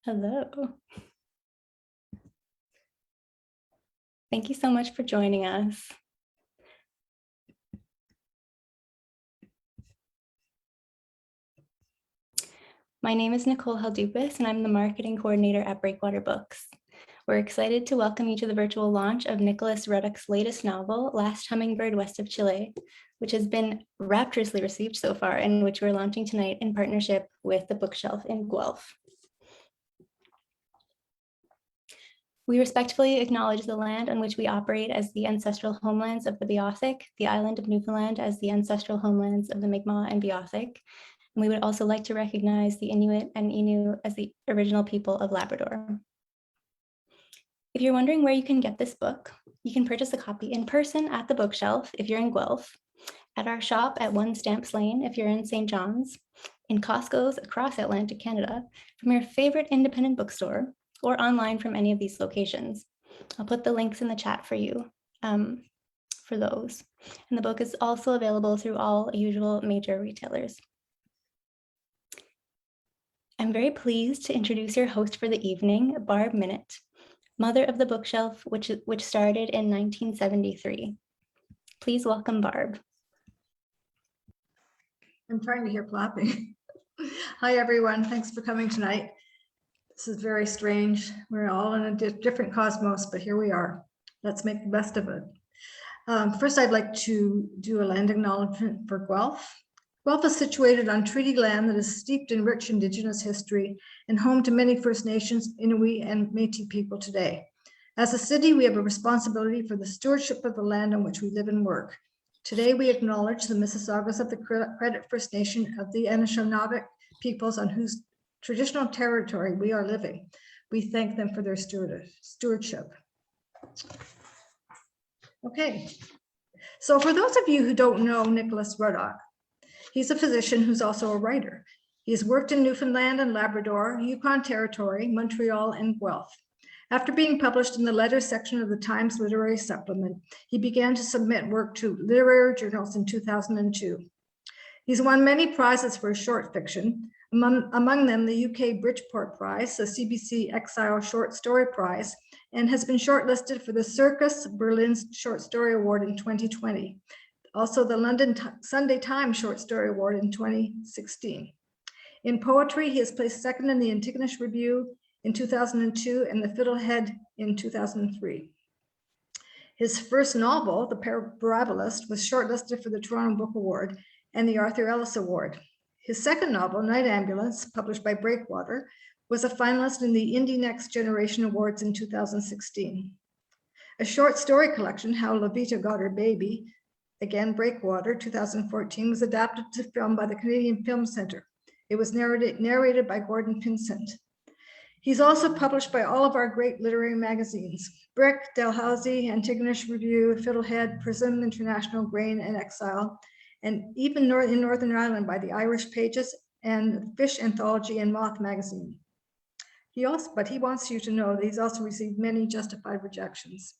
Hello. Thank you so much for joining us. My name is Nicole Haldupis, and I'm the marketing coordinator at Breakwater Books. We're excited to welcome you to the virtual launch of Nicholas Ruddock's latest novel, Last Hummingbird West of Chile, which has been rapturously received so far, and which we're launching tonight in partnership with the Bookshelf in Guelph. We respectfully acknowledge the land on which we operate as the ancestral homelands of the Beothuk, the island of Newfoundland as the ancestral homelands of the Mi'kmaq and Beothuk. And we would also like to recognize the Inuit and Innu as the original people of Labrador. If you're wondering where you can get this book, you can purchase a copy in person at the Bookshelf if you're in Guelph, at our shop at 1 Stamps Lane if you're in St. John's, in Costco's across Atlantic Canada, from your favorite independent bookstore, or online from any of these locations. I'll put the links in the chat for you for those. And the book is also available through all usual major retailers. I'm very pleased to introduce your host for the evening, Barb Minute, mother of the Bookshelf, which started in 1973. Please welcome Barb. I'm trying to hear clapping. Hi, everyone. Thanks for coming tonight. This is very strange. We're all in a different cosmos, but here we are. Let's make the best of it. First, I'd like to do a land acknowledgement for Guelph. Guelph is situated on treaty land that is steeped in rich Indigenous history and home to many First Nations, Inuit, and Métis people today. As a city, we have a responsibility for the stewardship of the land on which we live and work. Today, we acknowledge the Mississaugas of the Credit First Nation of the Anishinaabe peoples on whose traditional territory we are living. We thank them for their stewardship. Okay, so for those of you who don't know Nicholas Ruddock, he's a physician who's also a writer. He has worked in Newfoundland and Labrador, Yukon Territory, Montreal, and Guelph. After being published in the letters section of the Times Literary Supplement, he began to submit work to literary journals in 2002. He's won many prizes for his short fiction, among them the UK Bridgeport Prize, the CBC Exile Short Story Prize, and has been shortlisted for the Circus Berlin's Short Story Award in 2020. Also the London Sunday Times Short Story Award in 2016. In poetry, he has placed second in the Antigonish Review in 2002 and the Fiddlehead in 2003. His first novel, The Parabolist, was shortlisted for the Toronto Book Award and the Arthur Ellis Award. His second novel, Night Ambulance, published by Breakwater, was a finalist in the Indie Next Generation Awards in 2016. A short story collection, How Levita Got Her Baby, again Breakwater, 2014, was adapted to film by the Canadian Film Centre. It was narrated by Gordon Pinsent. He's also published by all of our great literary magazines, Brick, Dalhousie, Antigonish Review, Fiddlehead, Prism International, Grain, and Exile, and even in Northern Ireland by the Irish Pages and Fish Anthology and Moth magazine. But he wants you to know that he's also received many justified rejections.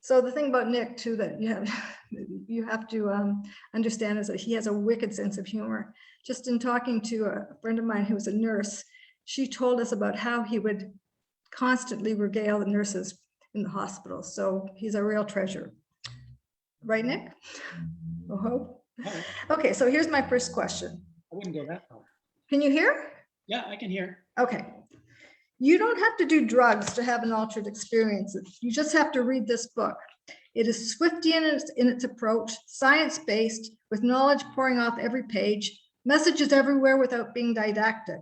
So the thing about Nick too that you have to understand is that he has a wicked sense of humor. Just in talking to a friend of mine who was a nurse, she told us about how he would constantly regale the nurses in the hospital. So he's a real treasure. Right, Nick? Oh. Okay, so here's my first question. I wouldn't go that far. Can you hear? Yeah, I can hear. Okay. You don't have to do drugs to have an altered experience. You just have to read this book. It is Swiftian in its approach, science-based, with knowledge pouring off every page, messages everywhere without being didactic.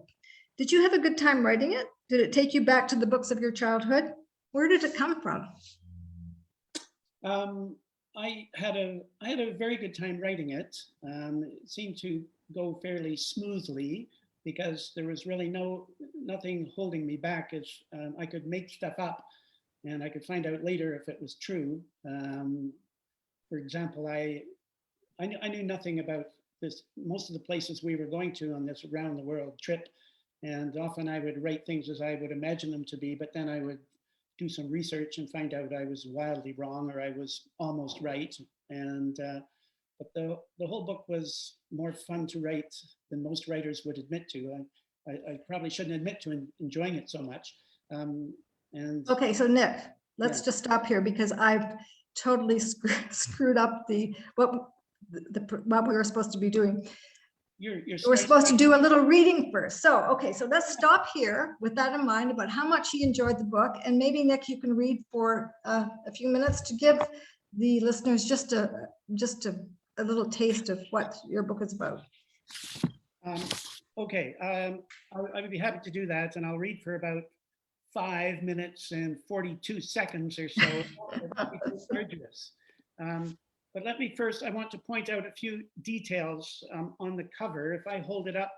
Did you have a good time writing it? Did it take you back to the books of your childhood? Where did it come from? I had a very good time writing it. It seemed to go fairly smoothly because there was really nothing holding me back. As I could make stuff up, and I could find out later if it was true. For example, I knew nothing about this. Most of the places we were going to on this around the world trip, and often I would write things as I would imagine them to be, but then I would do some research and find out I was wildly wrong or I was almost right. And but the whole book was more fun to write than most writers would admit to. I probably shouldn't admit to enjoying it so much. And Okay, so Nick, let's Yeah. just stop here because I've totally screwed up what we were supposed to be doing. you're We're supposed to do a little reading first. So, okay, so let's stop here with that in mind about how much he enjoyed the book. And maybe Nick, you can read for a few minutes to give the listeners just a little taste of what your book is about. Okay, I would be happy to do that, and I'll read for about 5 minutes and 42 seconds or so. Arduous. But let me first, I want to point out a few details on the cover. If I hold it up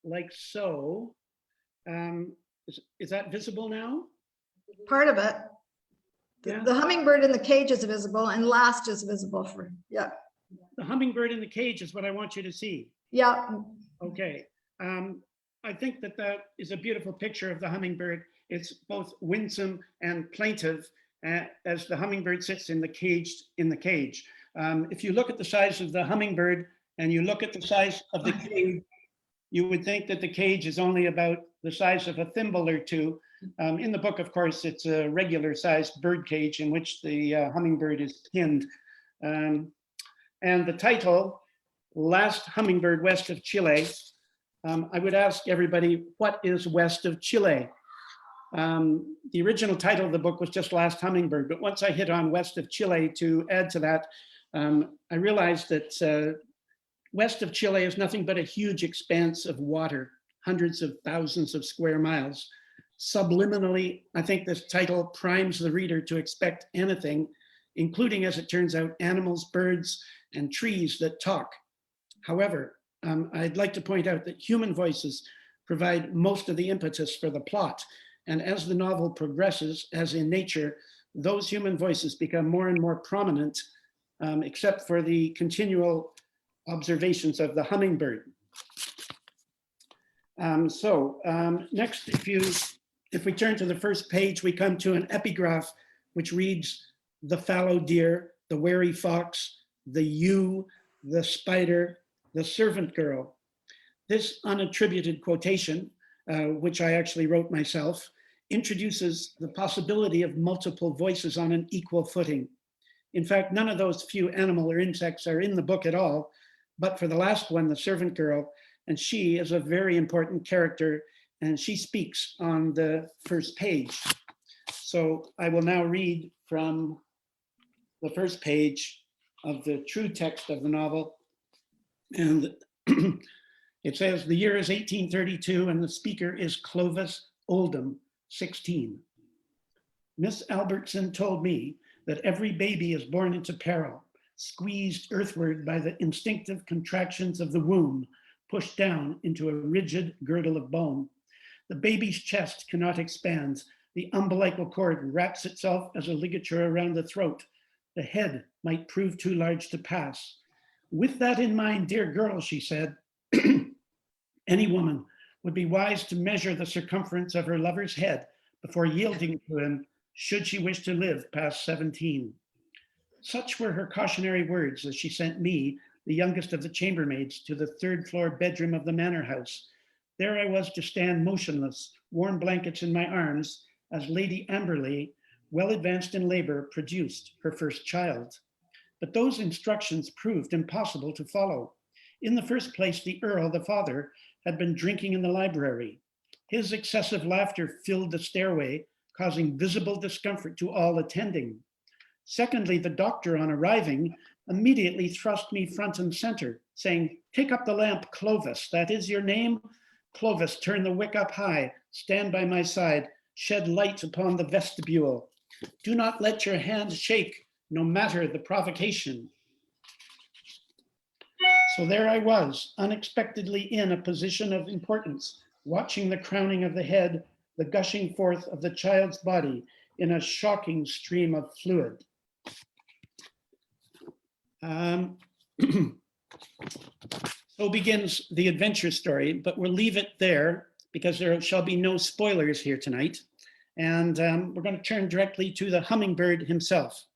like so, is that visible now? Part of it. Yeah. The hummingbird in the cage is visible and last is visible for, yeah. The hummingbird in the cage is what I want you to see. Yeah. Okay. I think that is a beautiful picture of the hummingbird. It's both winsome and plaintive as the hummingbird sits in the cage. If you look at the size of the hummingbird and you look at the size of the cage, you would think that the cage is only about the size of a thimble or two. In the book, of course, it's a regular sized bird cage in which the hummingbird is pinned. And the title, Last Hummingbird West of Chile, I would ask everybody, what is West of Chile? The original title of the book was just Last Hummingbird, but once I hit on West of Chile to add to that, I realized that west of Chile is nothing but a huge expanse of water, hundreds of thousands of square miles. Subliminally, I think this title primes the reader to expect anything, including, as it turns out, animals, birds, and trees that talk. However, I'd like to point out that human voices provide most of the impetus for the plot. And as the novel progresses, as in nature, those human voices become more and more prominent, except for the continual observations of the hummingbird. Next, if we turn to the first page, we come to an epigraph which reads, the fallow deer, the wary fox, the ewe, the spider, the servant girl. This unattributed quotation, which I actually wrote myself, introduces the possibility of multiple voices on an equal footing. In fact, none of those few animal or insects are in the book at all, but for the last one, the servant girl, and she is a very important character, and she speaks on the first page. So I will now read from the first page of the true text of the novel. And it says, the year is 1832 and the speaker is Clovis Oldham, 16. Miss Albertson told me that every baby is born into peril, squeezed earthward by the instinctive contractions of the womb, pushed down into a rigid girdle of bone. The baby's chest cannot expand. The umbilical cord wraps itself as a ligature around the throat. The head might prove too large to pass. With that in mind, dear girl, she said, any woman would be wise to measure the circumference of her lover's head before yielding to him, should she wish to live past 17. Such were her cautionary words as she sent me, the youngest of the chambermaids, to the third floor bedroom of the manor house. There I was to stand motionless, warm blankets in my arms, as Lady Amberley, well advanced in labor, produced her first child. But those instructions proved impossible to follow. In the first place, the Earl, the father, had been drinking in the library. His excessive laughter filled the stairway, causing visible discomfort to all attending. Secondly, the doctor, on arriving, immediately thrust me front and center, saying, take up the lamp, Clovis, that is your name? Clovis, turn the wick up high, stand by my side, shed light upon the vestibule. Do not let your hand shake, no matter the provocation. So there I was, unexpectedly in a position of importance, watching the crowning of the head, the gushing forth of the child's body in a shocking stream of fluid. So begins the adventure story, but we'll leave it there because there shall be no spoilers here tonight. And we're going to turn directly to the hummingbird himself.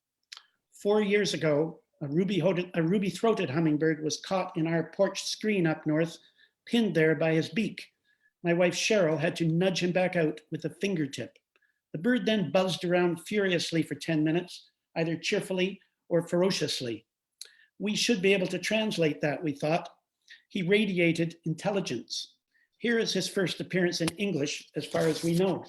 4 years ago, a ruby-throated hummingbird was caught in our porch screen up north, pinned there by his beak. My wife Cheryl had to nudge him back out with a fingertip. The bird then buzzed around furiously for 10 minutes, either cheerfully or ferociously. We should be able to translate that, we thought. He radiated intelligence. Here is his first appearance in English, as far as we know.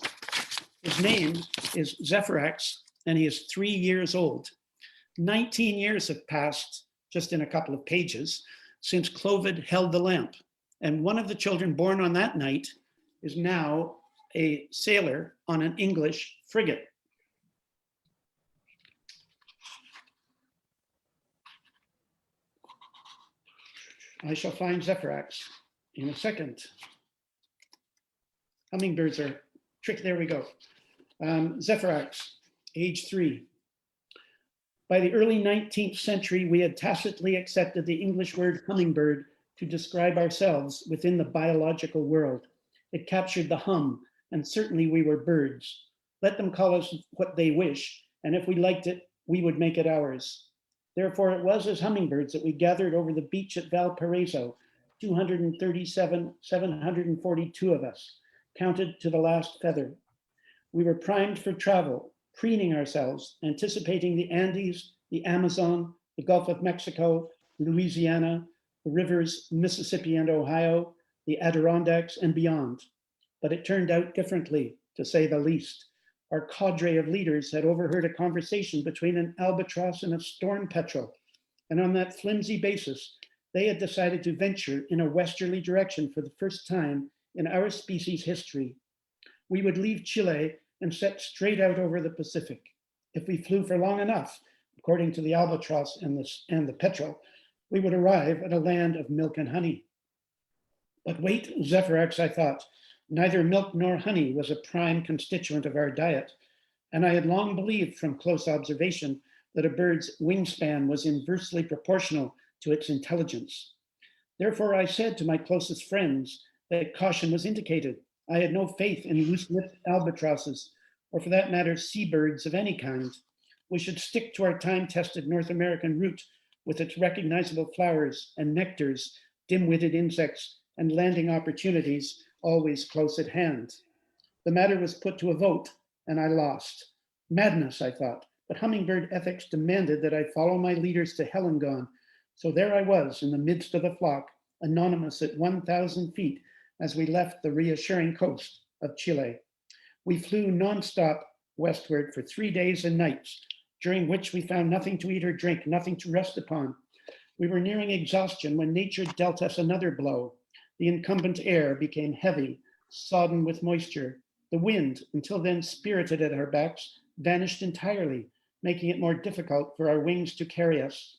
His name is Zephyrax, and he is 3 years old. 19 years have passed, just in a couple of pages, since Clovid held the lamp. And one of the children born on that night is now a sailor on an English frigate. I shall find Zephyrax in a second. Hummingbirds are tricky. There we go. Zephyrax, age 3. By the early 19th century, we had tacitly accepted the English word hummingbird to describe ourselves within the biological world. It captured the hum, and certainly we were birds. Let them call us what they wish, and if we liked it, we would make it ours. Therefore, it was as hummingbirds that we gathered over the beach at Valparaiso, 742 of us, counted to the last feather. We were primed for travel, preening ourselves, anticipating the Andes, the Amazon, the Gulf of Mexico, Louisiana, the rivers Mississippi and Ohio, the Adirondacks, and beyond. But it turned out differently, to say the least. Our cadre of leaders had overheard a conversation between an albatross and a storm petrel, and on that flimsy basis, they had decided to venture in a westerly direction for the first time in our species' history. We would leave Chile and set straight out over the Pacific. If we flew for long enough, according to the albatross and the petrel, we would arrive at a land of milk and honey. But wait, Zephyrax, I thought, neither milk nor honey was a prime constituent of our diet, and I had long believed from close observation that a bird's wingspan was inversely proportional to its intelligence. Therefore, I said to my closest friends that caution was indicated. I had no faith in loose-lipped albatrosses, or for that matter, seabirds of any kind. We should stick to our time-tested North American route with its recognizable flowers and nectars, dim-witted insects, and landing opportunities always close at hand. The matter was put to a vote, and I lost. Madness, I thought, but hummingbird ethics demanded that I follow my leaders to Hellengone. So there I was in the midst of the flock, anonymous at 1,000 feet as we left the reassuring coast of Chile. We flew nonstop westward for 3 days and nights, during which we found nothing to eat or drink, nothing to rest upon. We were nearing exhaustion when nature dealt us another blow. The incumbent air became heavy, sodden with moisture. The wind, until then spirited at our backs, vanished entirely, making it more difficult for our wings to carry us.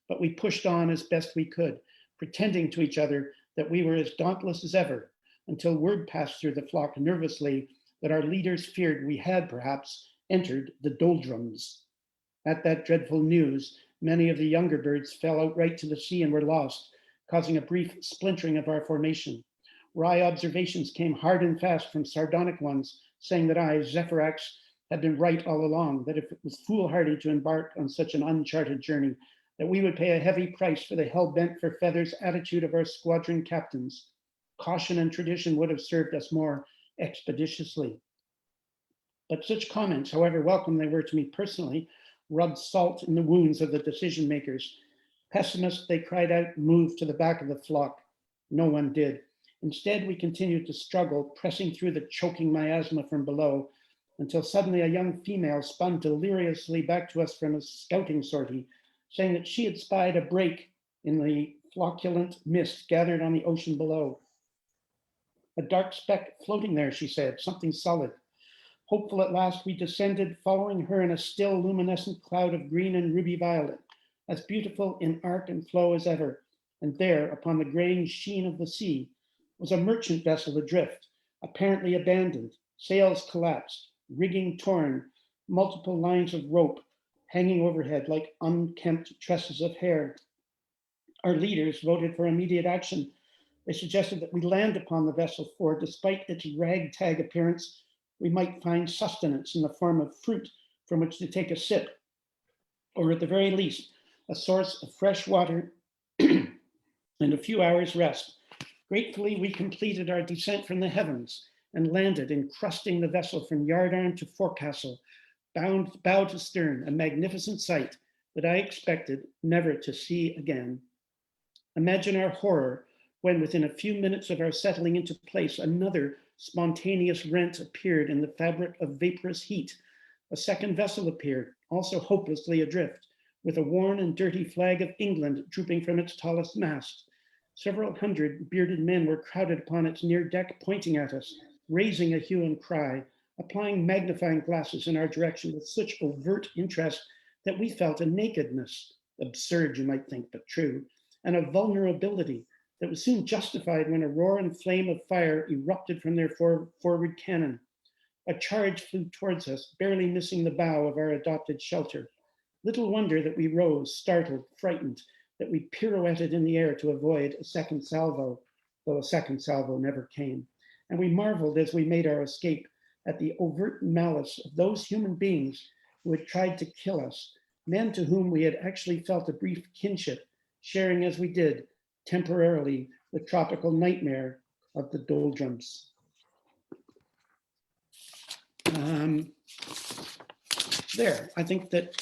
But we pushed on as best we could, pretending to each other that we were as dauntless as ever, until word passed through the flock nervously that our leaders feared we had perhaps entered the doldrums. At that dreadful news, many of the younger birds fell outright to the sea and were lost, causing a brief splintering of our formation. Wry observations came hard and fast from sardonic ones, saying that I, Zephyrax, had been right all along, that if it was foolhardy to embark on such an uncharted journey, that we would pay a heavy price for the hell-bent for feathers attitude of our squadron captains. Caution and tradition would have served us more expeditiously. But such comments, however welcome they were to me personally, rubbed salt in the wounds of the decision makers. Pessimists, they cried out, moved to the back of the flock. No one did. Instead, we continued to struggle, pressing through the choking miasma from below, until suddenly a young female spun deliriously back to us from a scouting sortie, saying that she had spied a break in the flocculent mist gathered on the ocean below. A dark speck floating there, she said, something solid. Hopeful at last, we descended, following her in a still luminescent cloud of green and ruby violet, as beautiful in arc and flow as ever. And there, upon the graying sheen of the sea, was a merchant vessel adrift, apparently abandoned, sails collapsed, rigging torn, multiple lines of rope hanging overhead like unkempt tresses of hair. Our leaders voted for immediate action. They suggested that we land upon the vessel, for despite its ragtag appearance, we might find sustenance in the form of fruit from which to take a sip, or at the very least, a source of fresh water and a few hours rest. Gratefully, we completed our descent from the heavens and landed, encrusting the vessel from yardarm to forecastle, bow to stern, a magnificent sight that I expected never to see again. Imagine our horror when within a few minutes of our settling into place, another spontaneous rent appeared in the fabric of vaporous heat. A second vessel appeared, also hopelessly adrift, with a worn and dirty flag of England drooping from its tallest mast. Several hundred bearded men were crowded upon its near deck, pointing at us, raising a hue and cry, applying magnifying glasses in our direction with such overt interest that we felt a nakedness, absurd you might think, but true, and a vulnerability that was soon justified when a roar and flame of fire erupted from their forward cannon. A charge flew towards us, barely missing the bow of our adopted shelter. Little wonder that we rose, startled, frightened, that we pirouetted in the air to avoid a second salvo, though a second salvo never came. And we marveled as we made our escape at the overt malice of those human beings who had tried to kill us, men to whom we had actually felt a brief kinship, sharing as we did, temporarily, the tropical nightmare of the doldrums. There, I think that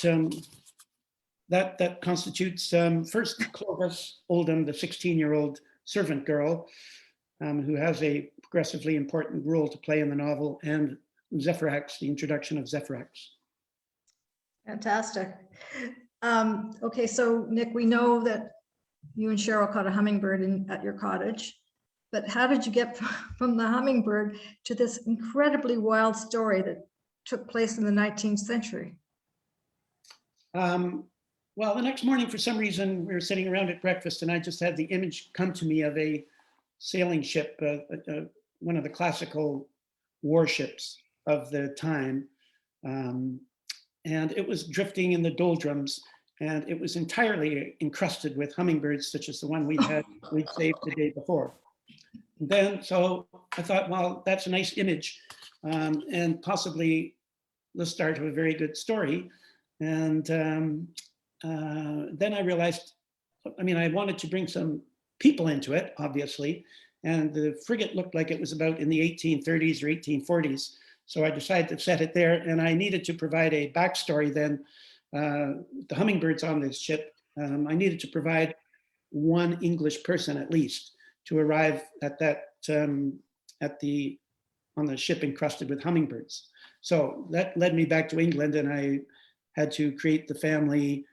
that constitutes first Clovis Oldham, the 16-year-old servant girl, who has a progressively important role to play in the novel, and Zephyrix, the introduction of Zephyrix. Fantastic. Okay, so Nick, we know that you and Cheryl caught a hummingbird at your cottage, but how did you get from the hummingbird to this incredibly wild story that took place in the 19th century? Well, the next morning, for some reason, we were sitting around at breakfast and I just had the image come to me of a sailing ship, one of the classical warships of the time. And it was drifting in the doldrums, and it was entirely encrusted with hummingbirds, such as the one we'd saved the day before. And then, so I thought, well, that's a nice image, and possibly the start of a very good story. And then I realized, I mean, I wanted to bring some people into it, obviously, and the frigate looked like it was about in the 1830s or 1840s. So I decided to set it there, and I needed to provide a backstory then. The hummingbirds on this ship, I needed to provide one English person at least to arrive at that, on the ship encrusted with hummingbirds. So that led me back to England, and I had to create the family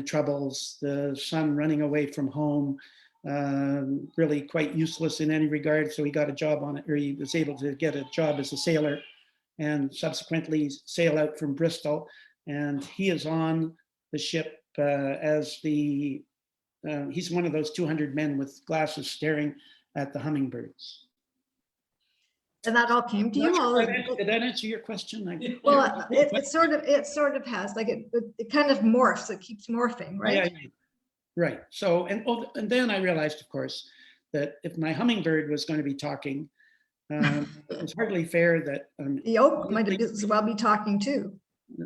troubles, the son running away from home, really quite useless in any regard. So he got a job on it, or he was able to get a job as a sailor and subsequently sail out from Bristol. And he is on the ship as he's one of those 200 men with glasses staring at the hummingbirds. And that all came to you? Did that answer your question? Well, it sort of has, like it kind of morphs, it keeps morphing, right? Yeah. Right. So, and then I realized, of course, that if my hummingbird was going to be talking, it's hardly fair that the oak might as well be talking too.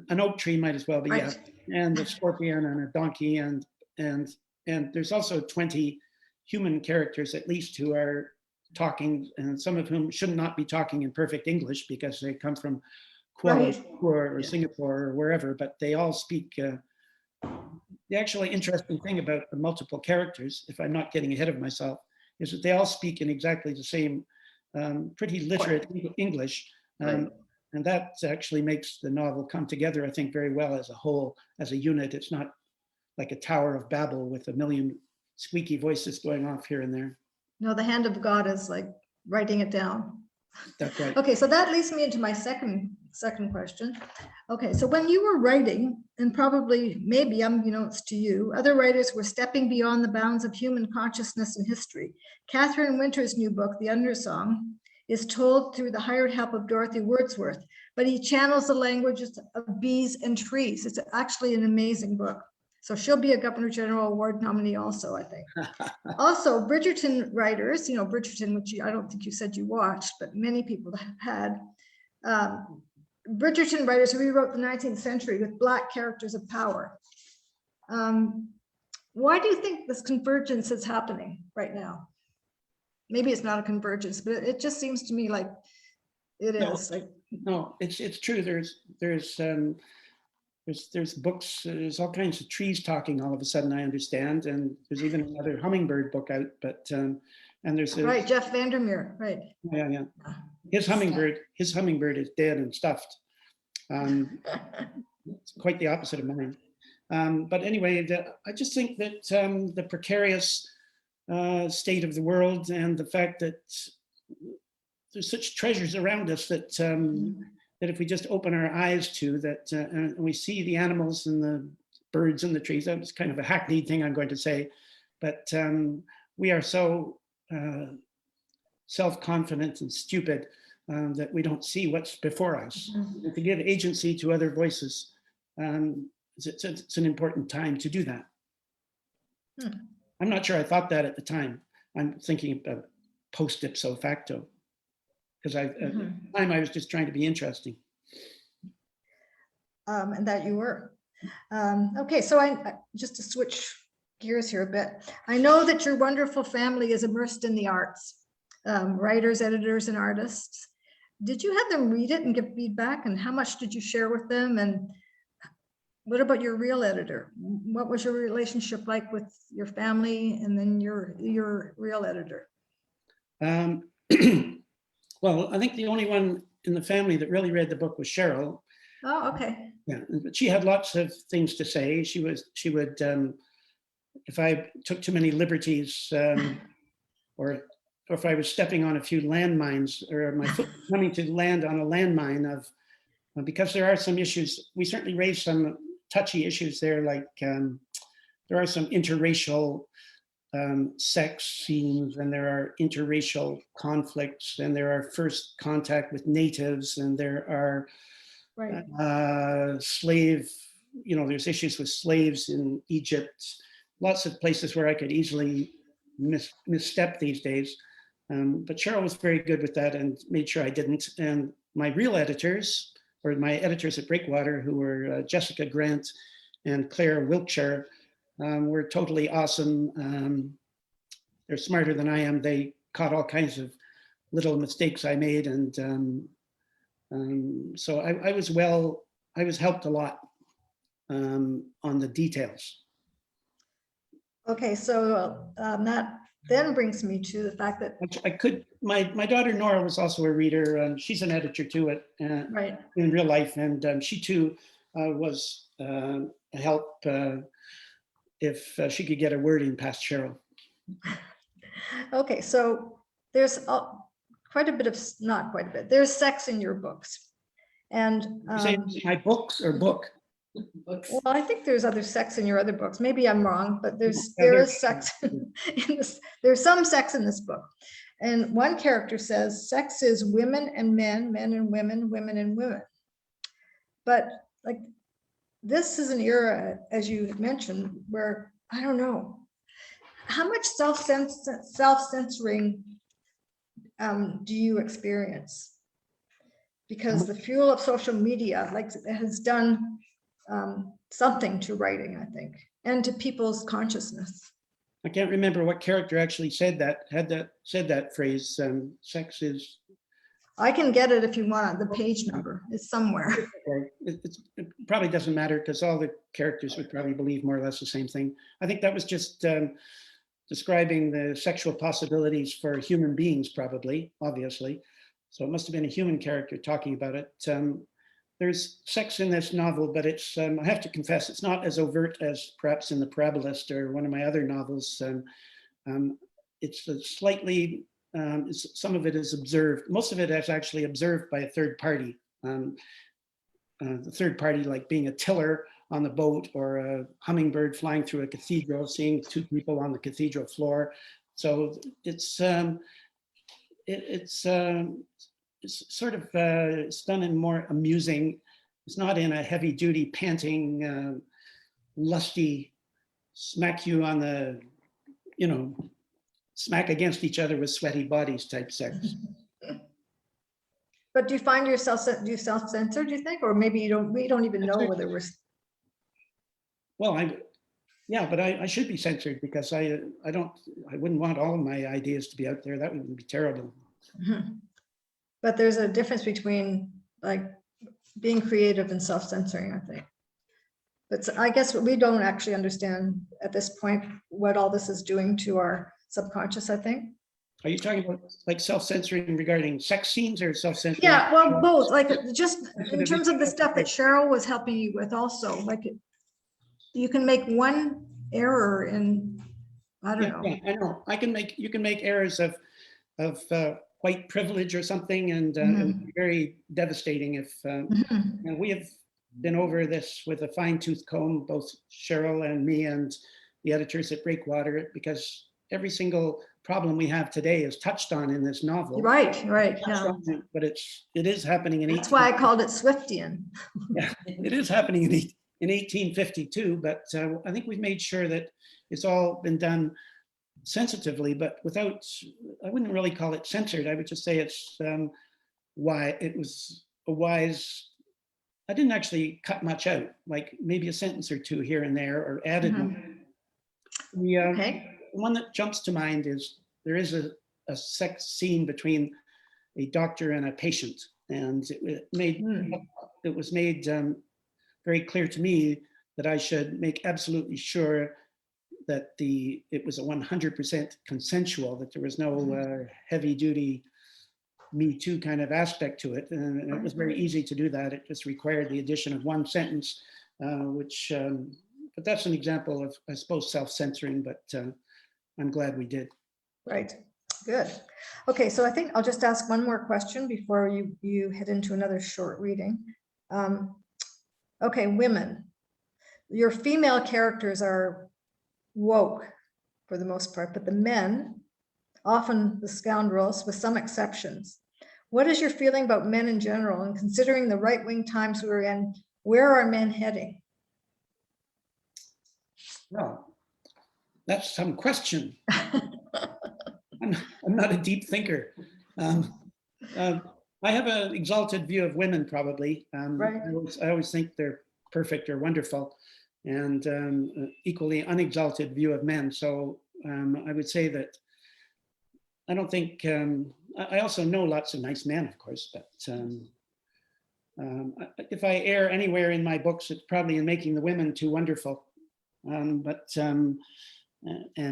An oak tree might as well be, right. Yeah. And a scorpion and a donkey, and there's also 20 human characters at least who are talking, and some of whom should not be talking in perfect English because they come from Kuala Lumpur or Singapore or wherever, but they all speak. The actually interesting thing about the multiple characters, if I'm not getting ahead of myself, is that they all speak in exactly the same pretty literate English. And that actually makes the novel come together, I think, very well as a whole, as a unit. It's not like a Tower of Babel with a million squeaky voices going off here and there. No, the hand of God is like writing it down. That's right. Okay, so that leads me into my second question. Okay, so when you were writing, and probably maybe unbeknownst to you, other writers were stepping beyond the bounds of human consciousness and history. Catherine Winter's new book, The Undersong, is told through the hired help of Dorothy Wordsworth, but he channels the languages of bees and trees. It's actually an amazing book. So she'll be a Governor General Award nominee also, I think. Also, Bridgerton writers, Bridgerton, which I don't think you said you watched, but many people have had. Bridgerton writers rewrote the 19th century with Black characters of power. Why do you think this convergence is happening right now? maybe it's not a convergence, but it just seems to me like it No. is. Like, No, it's true. There's books, there's all kinds of trees talking all of a sudden, I understand. And there's even another hummingbird book out, but, and there's a, right, Jeff Vandermeer, right. yeah. His hummingbird is dead and stuffed. It's quite the opposite of mine. But anyway, I just think that the precarious state of the world and the fact that there's such treasures around us that that if we just open our eyes to that, and we see the animals and the birds and the trees, that was kind of a hackneyed thing I'm going to say, but we are so self-confident and stupid that we don't see what's before us. And to give agency to other voices, it's an important time to do that. I'm not sure I thought that at the time. I'm thinking about post ipso facto, because at the time I was just trying to be interesting. And that you were. Okay, so I just to switch gears here a bit. I know that your wonderful family is immersed in the arts, writers, editors, and artists. Did you have them read it and give feedback? And how much did you share with them? And what about your real editor? What was your relationship like with your family and then your real editor? Well, I think the only one in the family that really read the book was Cheryl. Oh, okay. Yeah, but she had lots of things to say. She would, if I took too many liberties, or if I was stepping on a few landmines, or my foot coming to land on a landmine of, because there are some issues, we certainly raised some touchy issues there, like there are some interracial sex scenes, and there are interracial conflicts, and there are first contact with natives, and there are slave, there's issues with slaves in Egypt, lots of places where I could easily misstep these days. But Cheryl was very good with that and made sure I didn't. And my real editors, or my editors at Breakwater, who were Jessica Grant and Claire Wiltshire, were totally awesome. They're smarter than I am. They caught all kinds of little mistakes I made, and so I was helped a lot on the details. Okay, so that then brings me to the fact that my daughter Nora was also a reader. She's an editor too in real life, and she too was a help if she could get a word in past Cheryl. Okay, so there's quite a bit of, not quite a bit, there's sex in your books. And you say my books or book? Well, I think there's other sex in your other books. Maybe I'm wrong, but there is sex in this. There's some sex in this book. And one character says sex is women and men, men and women, women and women. But like, this is an era, as you had mentioned, where I don't know how much self-censoring do you experience? Because the fuel of social media, like, has done something to writing, I think, and to people's consciousness. I can't remember what character actually said that phrase. Sex is. I can get it if you want. The page number is somewhere. It probably doesn't matter, because all the characters would probably believe more or less the same thing. I think that was just describing the sexual possibilities for human beings, probably, obviously. So it must have been a human character talking about it. There's sex in this novel, but it's, I have to confess, it's not as overt as perhaps in The Parabolist or one of my other novels. It's slightly, some of it is observed. Most of it is actually observed by a third party. The third party, like being a tiller on the boat, or a hummingbird flying through a cathedral, seeing two people on the cathedral floor. So it's sort of, it's done in more amusing, it's not in a heavy duty, panting, lusty, smack you on the, smack against each other with sweaty bodies type sex. But do you find yourself, do you self-censor, do you think? Or maybe we don't even know whether we're. Well, Yeah, but I should be censored because I wouldn't want all of my ideas to be out there. That would be terrible. Mhm. But there's a difference between like being creative and self-censoring, I think. But I guess we don't actually understand at this point what all this is doing to our subconscious, I think. Are you talking about like self-censoring regarding sex scenes or self-censoring? Yeah, well, both, like just in terms of the stuff that Cheryl was helping you with also, like you can make one error in, I don't know. Yeah, I know. You can make errors of white privilege or something, and it would be very devastating if Mhm. and we have been over this with a fine-tooth comb, both Cheryl and me and the editors at Breakwater, because every single problem we have today is touched on in this novel. Right, yeah. But it is happening in That's why I called it Swiftian. Yeah, it is happening in 1852, but I think we've made sure that it's all been done sensitively, but without, I wouldn't really call it censored. I would just say it's why it was a wise, I didn't actually cut much out, like maybe a sentence or two here and there, or added one. The Okay. one that jumps to mind is there is a sex scene between a doctor and a patient, and it was made very clear to me that I should make absolutely sure that it was a 100% consensual, that there was no heavy duty Me Too kind of aspect to it. And it was very easy to do that. It just required the addition of one sentence, but that's an example of, I suppose, self-censoring, but I'm glad we did. Right, good. Okay, so I think I'll just ask one more question before you head into another short reading. Okay, women. Your female characters are woke for the most part, but the men, often the scoundrels with some exceptions. What is your feeling about men in general, and considering the right-wing times we're in, where are men heading? Well, that's some question. I'm not a deep thinker. I have an exalted view of women, probably. Right. I always think they're perfect or wonderful, and equally unexalted view of men. So I would say that I don't think, I also know lots of nice men, of course, but if I err anywhere in my books, it's probably in making the women too wonderful, and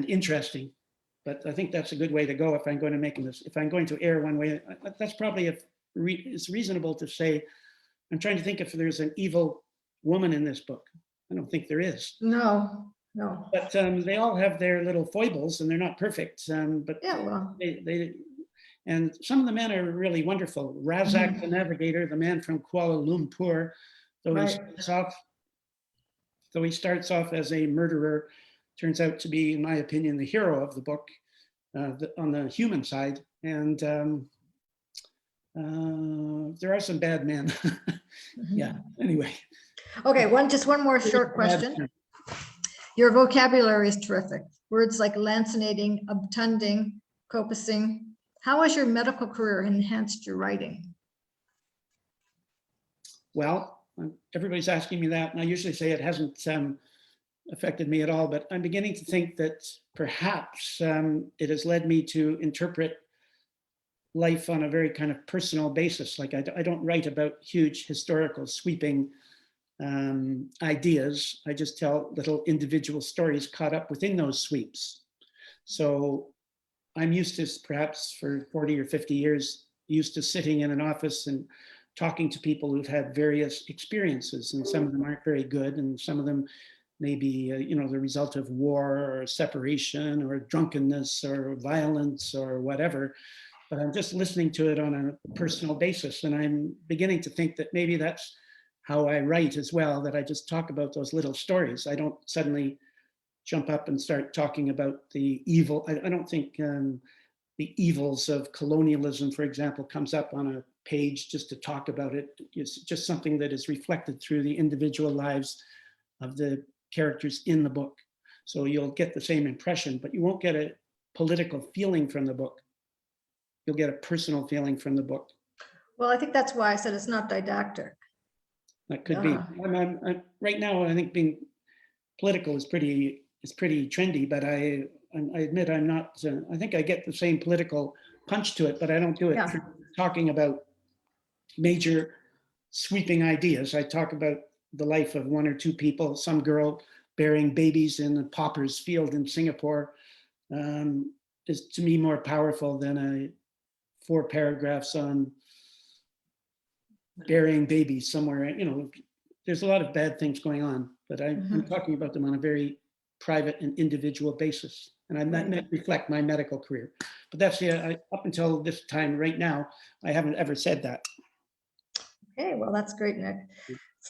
interesting. But I think that's a good way to go if I'm going to make this. If I'm going to err one way, that's probably it's reasonable to say. I'm trying to think if there's an evil woman in this book. I don't think there is. No. But they all have their little foibles, and they're not perfect. But Yeah, well. And some of the men are really wonderful. Razak, the navigator, the man from Kuala Lumpur, though he starts off as a murderer, turns out to be, in my opinion, the hero of the book on the human side. And there are some bad men. Yeah, anyway. Okay, just one more short question. Your vocabulary is terrific. Words like lancinating, obtunding, copacing. How has your medical career enhanced your writing? Well, everybody's asking me that, and I usually say it hasn't affected me at all, but I'm beginning to think that perhaps it has led me to interpret life on a very kind of personal basis. Like I don't write about huge historical sweeping ideas. I just tell little individual stories caught up within those sweeps. So I'm used to, perhaps for 40 or 50 years, used to sitting in an office and talking to people who've had various experiences, and some of them aren't very good, and some of them may be, the result of war or separation or drunkenness or violence or whatever. But I'm just listening to it on a personal basis, and I'm beginning to think that maybe that's how I write as well, that I just talk about those little stories. I don't suddenly jump up and start talking about the evil. I don't think the evils of colonialism, for example, comes up on a page just to talk about it. It's just something that is reflected through the individual lives of the characters in the book. So you'll get the same impression, but you won't get a political feeling from the book. You'll get a personal feeling from the book. Well, I think that's why I said it's not didactic. That could be. Right now, I think being political is pretty is pretty trendy, but I admit I'm not, I think I get the same political punch to it, but I don't do it Yeah. talking about major sweeping ideas. I talk about the life of one or two people, some girl bearing babies in a pauper's field in Singapore, is to me more powerful than 4 paragraphs on burying babies somewhere. You know, there's a lot of bad things going on, but I'm talking about them on a very private and individual basis. And I might reflect my medical career. But that's up until this time right now, I haven't ever said that. Okay, well, that's great, Nick.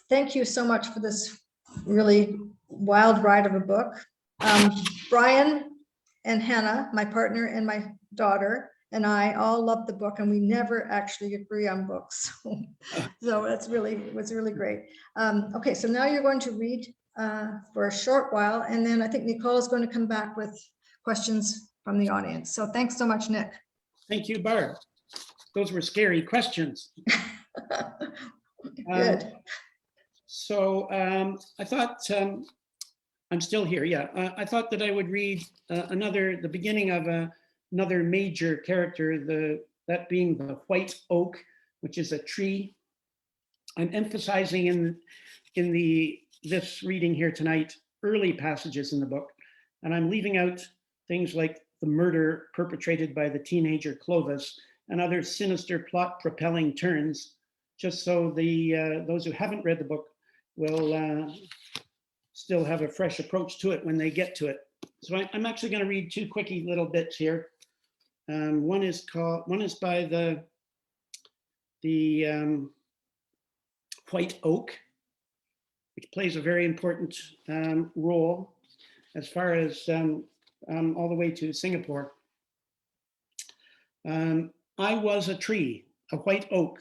Thank you so much for this really wild ride of a book. Brian and Hannah, my partner and my daughter, and I all love the book, and we never actually agree on books. So that's it was really great. Okay, so now you're going to read for a short while, and then I think Nicole is going to come back with questions from the audience. So thanks so much, Nick. Thank you, Barb. Those were scary questions. Good. So I thought, I'm still here, yeah. I thought that I would read the beginning of another major character, that being the white oak, which is a tree. I'm emphasizing in this reading here tonight, early passages in the book, and I'm leaving out things like the murder perpetrated by the teenager Clovis and other sinister plot propelling turns, just so those who haven't read the book will still have a fresh approach to it when they get to it. So I'm actually going to read 2 quickie little bits here. One is by the white oak, which plays a very important role as far as all the way to Singapore. I was a tree, a white oak,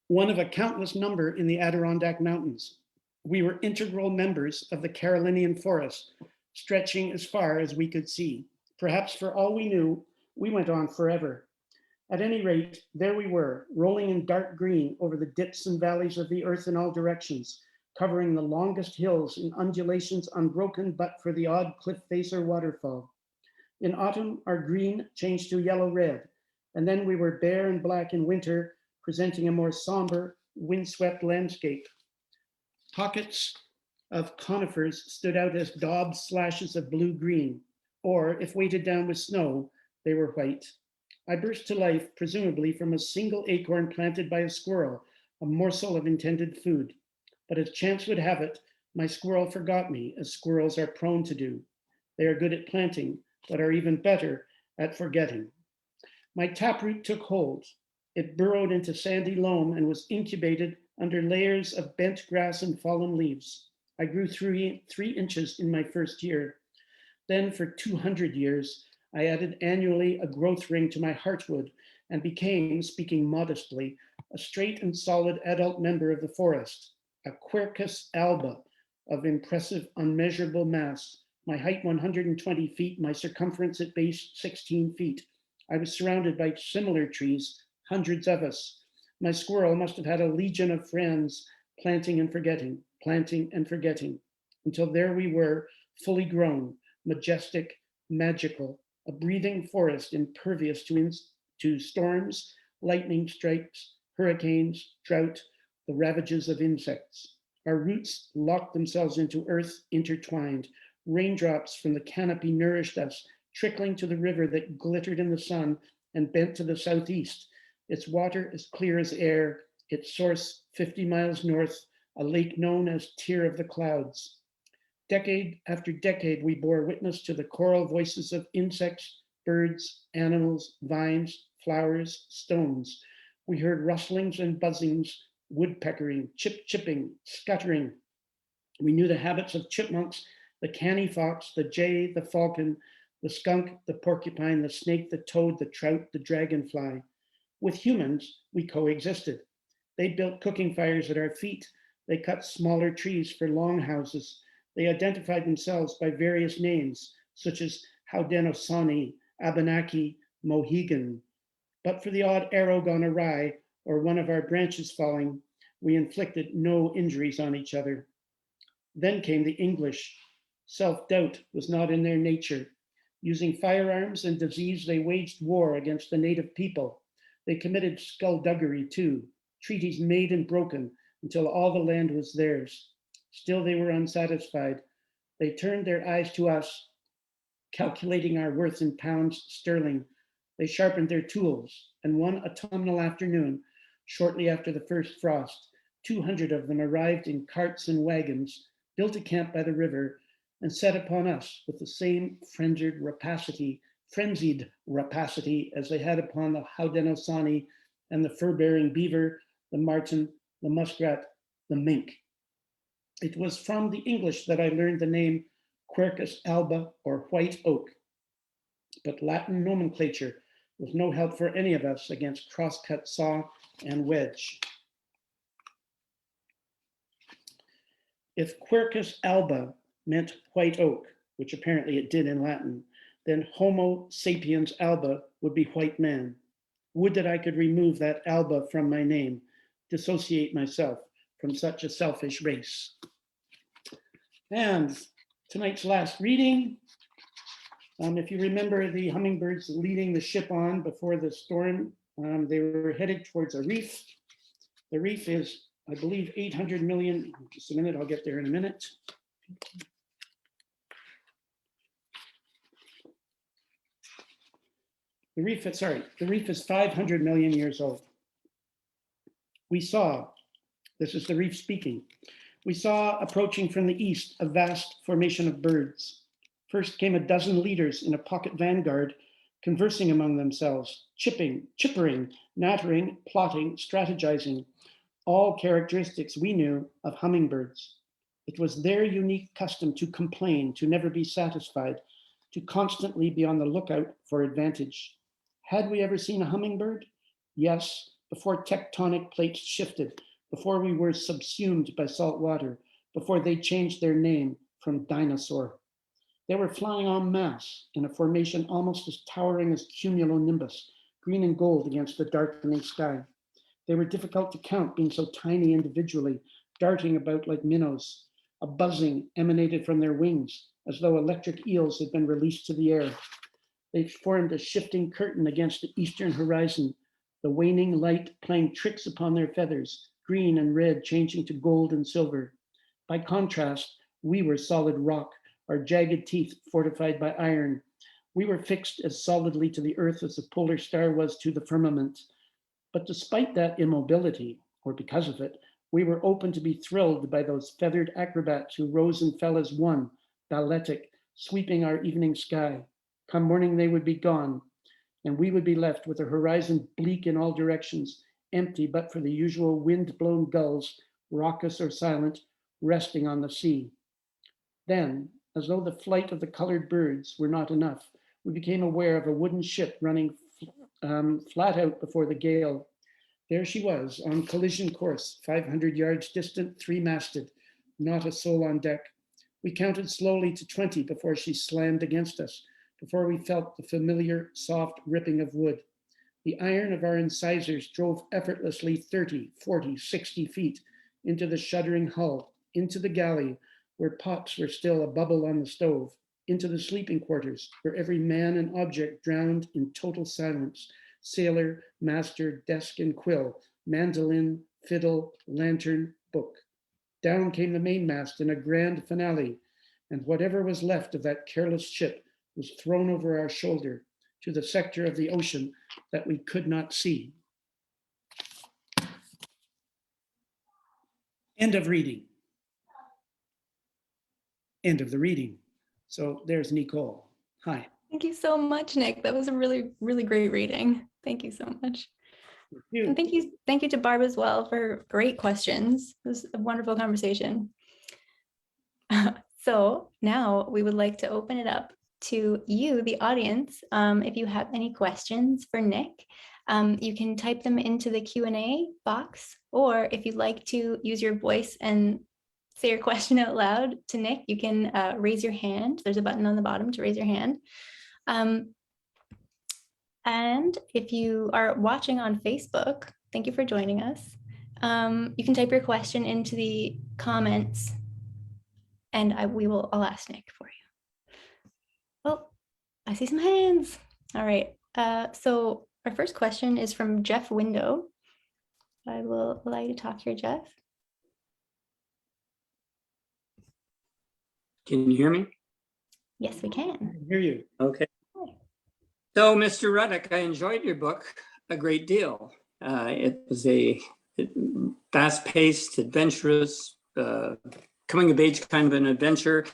one of a countless number in the Adirondack Mountains. We were integral members of the Carolinian forest, stretching as far as we could see. Perhaps for all we knew, we went on forever. At any rate, there we were, rolling in dark green over the dips and valleys of the earth in all directions, covering the longest hills in undulations unbroken but for the odd cliff face or waterfall. In autumn, our green changed to yellow-red, and then we were bare and black in winter, presenting a more somber, windswept landscape. Pockets of conifers stood out as daubed slashes of blue-green, or if weighted down with snow, they were white. I burst to life, presumably from a single acorn planted by a squirrel, a morsel of intended food. But as chance would have it, my squirrel forgot me, as squirrels are prone to do. They are good at planting, but are even better at forgetting. My taproot took hold. It burrowed into sandy loam and was incubated under layers of bent grass and fallen leaves. I grew 3 inches in my first year. Then for 200 years, I added annually a growth ring to my heartwood and became, speaking modestly, a straight and solid adult member of the forest, a Quercus alba of impressive, unmeasurable mass, my height 120 feet, my circumference at base 16 feet. I was surrounded by similar trees, hundreds of us. My squirrel must have had a legion of friends, planting and forgetting, until there we were, fully grown, majestic, magical, a breathing forest impervious to storms, lightning strikes, hurricanes, drought, the ravages of insects. Our roots locked themselves into earth intertwined. Raindrops from the canopy nourished us, trickling to the river that glittered in the sun and bent to the southeast. Its water as clear as air, its source 50 miles north, a lake known as Tear of the Clouds. Decade after decade, we bore witness to the choral voices of insects, birds, animals, vines, flowers, stones. We heard rustlings and buzzings, woodpeckering, chipping, scuttering. We knew the habits of chipmunks, the canny fox, the jay, the falcon, the skunk, the porcupine, the snake, the toad, the trout, the dragonfly. With humans, we coexisted. They built cooking fires at our feet. They cut smaller trees for longhouses. They identified themselves by various names, such as Haudenosaunee, Abenaki, Mohegan. But for the odd arrow gone awry or one of our branches falling, we inflicted no injuries on each other. Then came the English. Self-doubt was not in their nature. Using firearms and disease, they waged war against the native people. They committed skullduggery too, treaties made and broken until all the land was theirs. Still, they were unsatisfied. They turned their eyes to us, calculating our worth in pounds sterling. They sharpened their tools, and one autumnal afternoon, shortly after the first frost, 200 of them arrived in carts and wagons, built a camp by the river, and set upon us with the same frenzied rapacity as they had upon the Haudenosaunee and the fur-bearing beaver, the marten, the muskrat, the mink. It was from the English that I learned the name Quercus alba, or white oak. But Latin nomenclature was no help for any of us against crosscut saw and wedge. If Quercus alba meant white oak, which apparently it did in Latin, then Homo sapiens alba would be white man. Would that I could remove that alba from my name, dissociate myself from such a selfish race. And tonight's last reading, if you remember the hummingbirds leading the ship on before the storm, they were headed towards a reef. The reef is, I believe, 800 million, just a minute, I'll get there in a minute. The reef is 500 million years old. We saw, this is the reef speaking, we saw approaching from the east a vast formation of birds. First came a dozen leaders in a pocket vanguard, conversing among themselves, chippering, nattering, plotting, strategizing, all characteristics we knew of hummingbirds. It was their unique custom to complain, to never be satisfied, to constantly be on the lookout for advantage. Had we ever seen a hummingbird? Yes, before tectonic plates shifted, before we were subsumed by salt water, before they changed their name from dinosaur. They were flying en masse in a formation almost as towering as cumulonimbus, green and gold against the darkening sky. They were difficult to count, being so tiny individually, darting about like minnows. A buzzing emanated from their wings, as though electric eels had been released to the air. They formed a shifting curtain against the eastern horizon, the waning light playing tricks upon their feathers, green and red changing to gold and silver. By contrast, we were solid rock, our jagged teeth fortified by iron. We were fixed as solidly to the earth as the polar star was to the firmament. But despite that immobility, or because of it, we were open to be thrilled by those feathered acrobats who rose and fell as one, balletic, sweeping our evening sky. Come morning, they would be gone, and we would be left with a horizon bleak in all directions, empty but for the usual wind-blown gulls, raucous or silent, resting on the sea. Then, as though the flight of the colored birds were not enough, we became aware of a wooden ship running flat out before the gale. There she was on collision course, 500 yards distant, three-masted, not a soul on deck. We counted slowly to 20 before she slammed against us, before we felt the familiar soft ripping of wood. The iron of our incisors drove effortlessly 30, 40, 60 feet into the shuddering hull, into the galley where pots were still a bubble on the stove, into the sleeping quarters where every man and object drowned in total silence, sailor, master, desk and quill, mandolin, fiddle, lantern, book. Down came the mainmast in a grand finale, and whatever was left of that careless ship was thrown over our shoulder to the sector of the ocean that we could not see. End of reading. End of the reading. So there's Nicole. Hi. Thank you so much, Nick. That was a really, really great reading. Thank you so much. Thank you. And thank you to Barb as well for great questions. It was a wonderful conversation. So now we would like to open it up to you, the audience. If you have any questions for Nick, you can type them into the Q&A box, or if you'd like to use your voice and say your question out loud to Nick, you can raise your hand. There's a button on the bottom to raise your hand. And if you are watching on Facebook, thank you for joining us. You can type your question into the comments And I'll ask Nick for you. Oh, I see some hands. All right. So our first question is from Jeff Window. I will allow you to talk here, Jeff. Can you hear me? Yes, we can. I hear you. Okay. So, Mr. Ruddock, I enjoyed your book a great deal. It was a fast-paced, adventurous, coming of age kind of an adventure.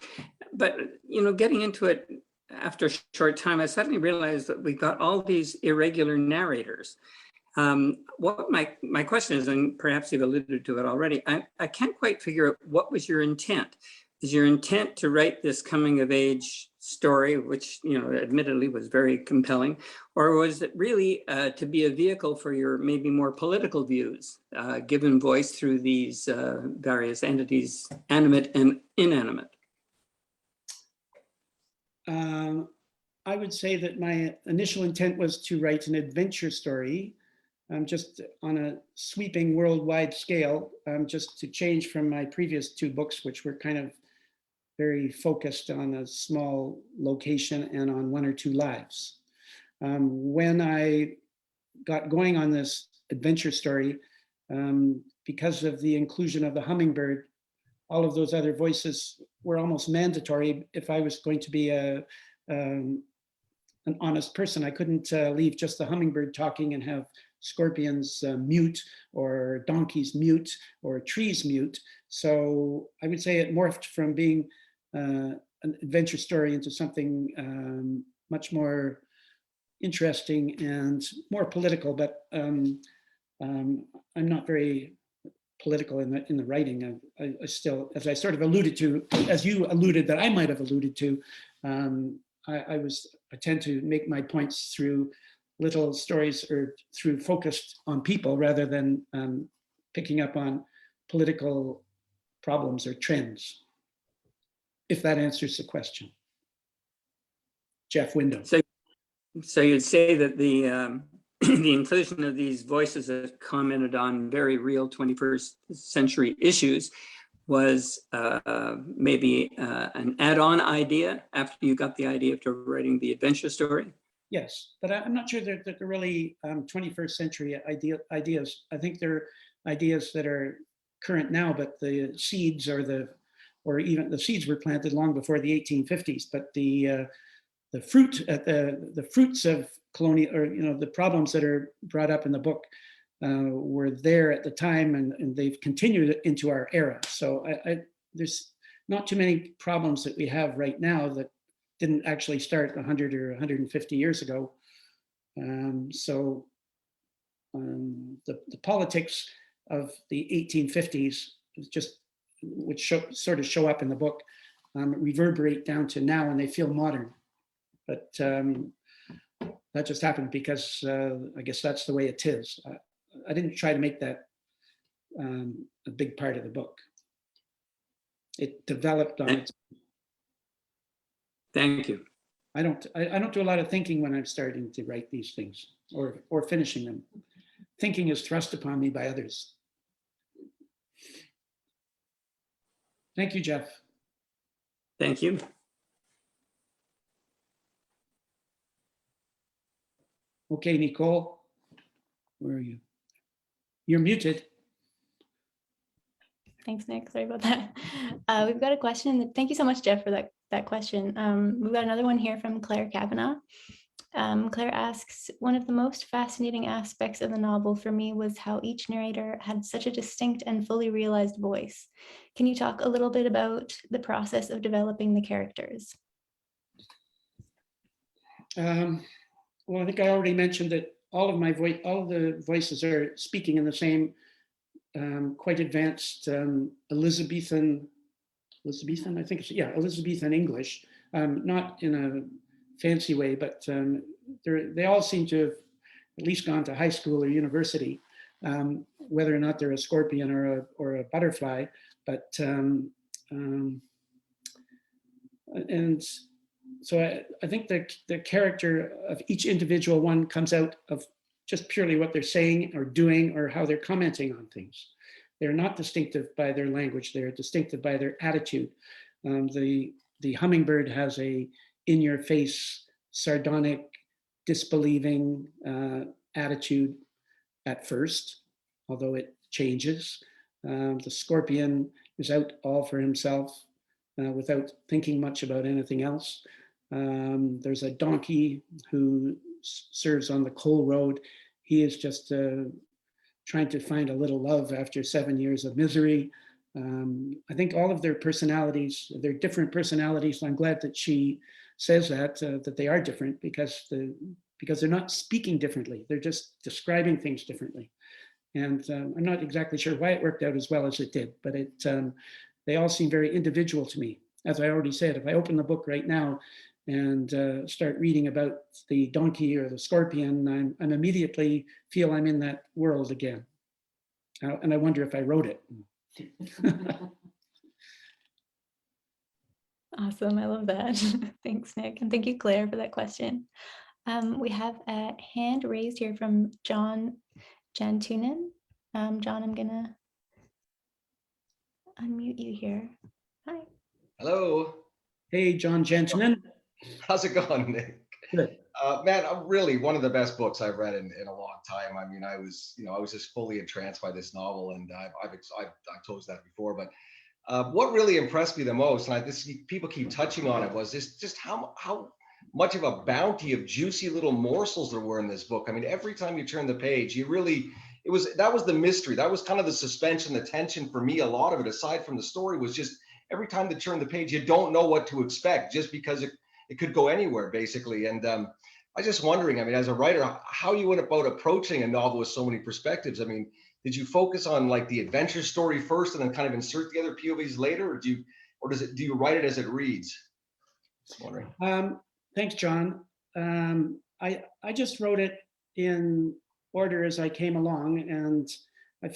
But, you know, getting into it after a short time, I suddenly realized that we've got all these irregular narrators. What my question is, and perhaps you've alluded to it already, I can't quite figure out what was your intent. Is your intent to write this coming of age story, which, you know, admittedly was very compelling, or was it really to be a vehicle for your maybe more political views, given voice through these various entities, animate and inanimate? I would say that my initial intent was to write an adventure story, just on a sweeping worldwide scale, just to change from my previous two books, which were kind of very focused on a small location and on one or two lives. When I got going on this adventure story, because of the inclusion of the hummingbird, all of those other voices were almost mandatory. If I was going to be an honest person, I couldn't leave just the hummingbird talking and have scorpions mute, or donkeys mute, or trees mute. So I would say it morphed from being an adventure story into something much more interesting and more political, but I'm not very political in the writing. I still, as I sort of alluded to, as you alluded that I might have alluded to, I tend to make my points through little stories, or through focused on people rather than picking up on political problems or trends, if that answers the question. Jeff Window. So you'd say that the the inclusion of these voices that commented on very real 21st century issues was maybe an add-on idea after you got the idea for writing the adventure story? Yes, but I'm not sure that they're really 21st century ideas. I think they're ideas that are current now, but the seeds or even the seeds were planted long before the 1850s. But the fruits of colonial, or the problems that are brought up in the book were there at the time, and they've continued into our era. So there's not too many problems that we have right now that didn't actually start 100 or 150 years ago. The politics of the 1850s, just which sort of show up in the book, reverberate down to now, and they feel modern. But that just happened because I guess that's the way it is. I didn't try to make that a big part of the book. It developed on its. Thank you. I don't do a lot of thinking when I'm starting to write these things, or finishing them. Thinking is thrust upon me by others. Thank you, Jeff. Thank you. Okay, Nicole, where are you? You're muted. Thanks, Nick. Sorry about that. We've got a question. Thank you so much, Jeff, for that question. We've got another one here from Claire Kavanaugh. Claire asks, one of the most fascinating aspects of the novel for me was how each narrator had such a distinct and fully realized voice. Can you talk a little bit about the process of developing the characters? Well, I think I already mentioned that all of the voices are speaking in the same quite advanced Elizabethan, I think it's, yeah, Elizabethan English, not in a fancy way, but they all seem to have at least gone to high school or university, whether or not they're a scorpion or a butterfly. But and so I think the character of each individual one comes out of just purely what they're saying or doing or how they're commenting on things. They're not distinctive by their language, they're distinctive by their attitude. The Hummingbird has a in-your-face, sardonic, disbelieving attitude at first, although it changes. The Scorpion is out all for himself without thinking much about anything else. There's a donkey who serves on the coal road. He is just trying to find a little love after 7 years of misery. I think all of their personalities, their different personalities, I'm glad that she says that they are different because they're not speaking differently. They're just describing things differently. And I'm not exactly sure why it worked out as well as it did, but they all seem very individual to me. As I already said, if I open the book right now and start reading about the donkey or the scorpion, I'm immediately feel I'm in that world again. And I wonder if I wrote it. Awesome, I love that. Thanks, Nick, and thank you, Claire, for that question. We have a hand raised here from John Jantunen. John, I'm gonna unmute you here. Hi. Hello. Hey, John Gentleman. How's it going, Nick? Good. Man, really one of the best books I've read in a long time. I mean, I was just fully entranced by this novel, and I've told you that before. But what really impressed me the most, and people keep touching on it, was just how much of a bounty of juicy little morsels there were in this book. I mean, every time you turn the page, that was the mystery. That was kind of the suspension, the tension for me. A lot of it, aside from the story, was just every time you turn the page, you don't know what to expect, just because it could go anywhere, basically. And I was just wondering, I mean, as a writer, how you went about approaching a novel with so many perspectives. I mean, did you focus on like the adventure story first and then kind of insert the other POVs later, or do you write it as it reads? Just wondering. Thanks, John. I just wrote it in order as I came along, and I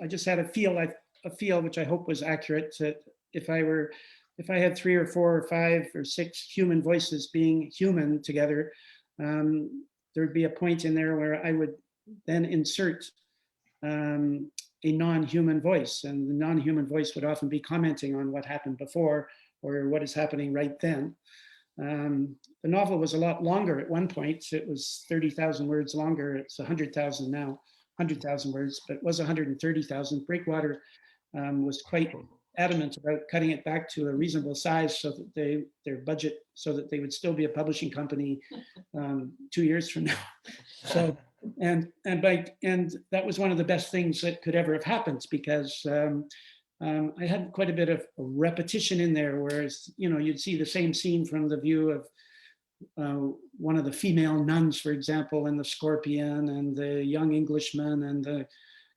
just had a feel which I hope was accurate, that if I had 3 or 4 or 5 or 6 human voices being human together, there'd be a point in there where I would then insert a non-human voice, and the non-human voice would often be commenting on what happened before or what is happening right then. The novel was a lot longer at one point. It was 30,000 words longer. It's 100,000 now, 100,000 words, but it was 130,000. Breakwater was quite adamant about cutting it back to a reasonable size so that their budget, so that they would still be a publishing company 2 years from now. So, and that was one of the best things that could ever have happened, because I had quite a bit of repetition in there, whereas, you'd see the same scene from the view of one of the female nuns, for example, and the scorpion and the young Englishman and the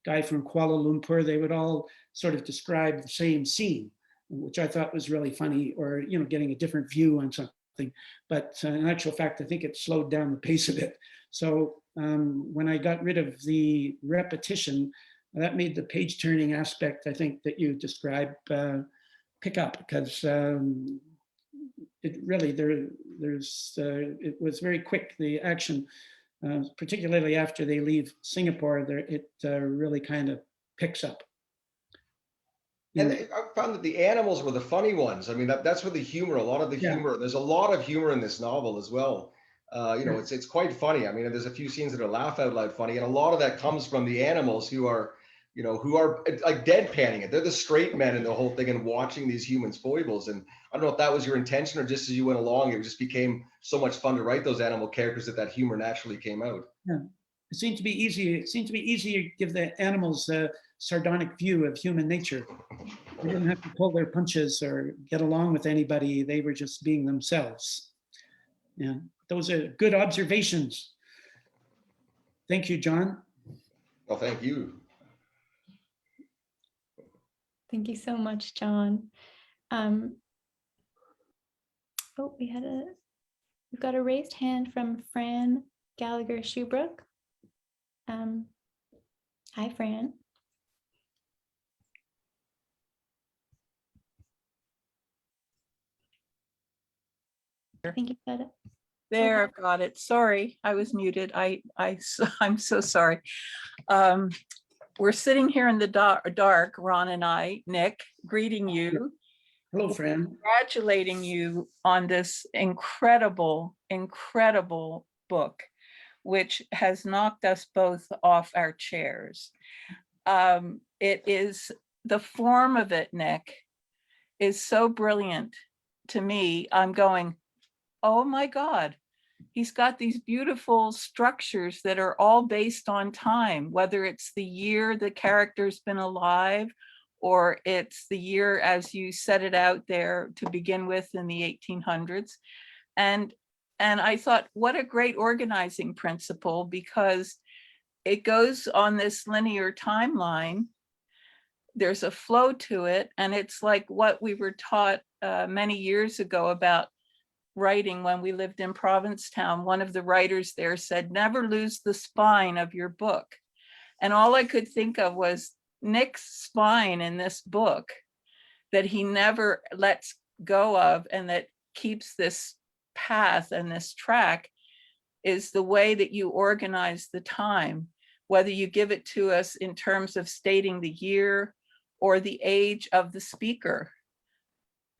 guy from Kuala Lumpur. They would all sort of describe the same scene, which I thought was really funny, or, getting a different view on something. But in actual fact, I think it slowed down the pace of it. So when I got rid of the repetition, that made the page turning aspect, I think, that you described pick up, because it really, it was very quick, the action, particularly after they leave Singapore, it really kind of picks up. And I found that the animals were the funny ones. I mean, that's where the humor, a lot of the humor, there's a lot of humor in this novel as well. It's quite funny. I mean, there's a few scenes that are laugh out loud funny, and a lot of that comes from the animals who are like deadpanning it. They're the straight men in the whole thing and watching these humans' foibles. And I don't know if that was your intention, or just as you went along, it just became so much fun to write those animal characters that humor naturally came out. Yeah, it seemed to be easy. It seemed to be easier to give the animals a sardonic view of human nature. They didn't have to pull their punches or get along with anybody. They were just being themselves. Yeah, those are good observations. Thank you, John. Well, thank you. Thank you so much, John. We've got a raised hand from Fran Gallagher Shoebrook. Hi, Fran. I think you got it. There, I've got it. Sorry, I was muted. I'm so sorry. We're sitting here in the dark, Ron and I, Nick, greeting you. Hello, Fran. Congratulating you on this incredible, incredible book, which has knocked us both off our chairs. It is, the form of it, Nick, is so brilliant to me. I'm going, oh my God, he's got these beautiful structures that are all based on time, whether it's the year the character's been alive, or it's the year as you set it out there to begin with in the 1800s. And I thought, what a great organizing principle, because it goes on this linear timeline. There's a flow to it, and it's like what we were taught many years ago about writing when we lived in Provincetown. One of the writers there said, never lose the spine of your book. And all I could think of was Nick's spine in this book that he never lets go of, and that keeps this path and this track, is the way that you organize the time, whether you give it to us in terms of stating the year or the age of the speaker.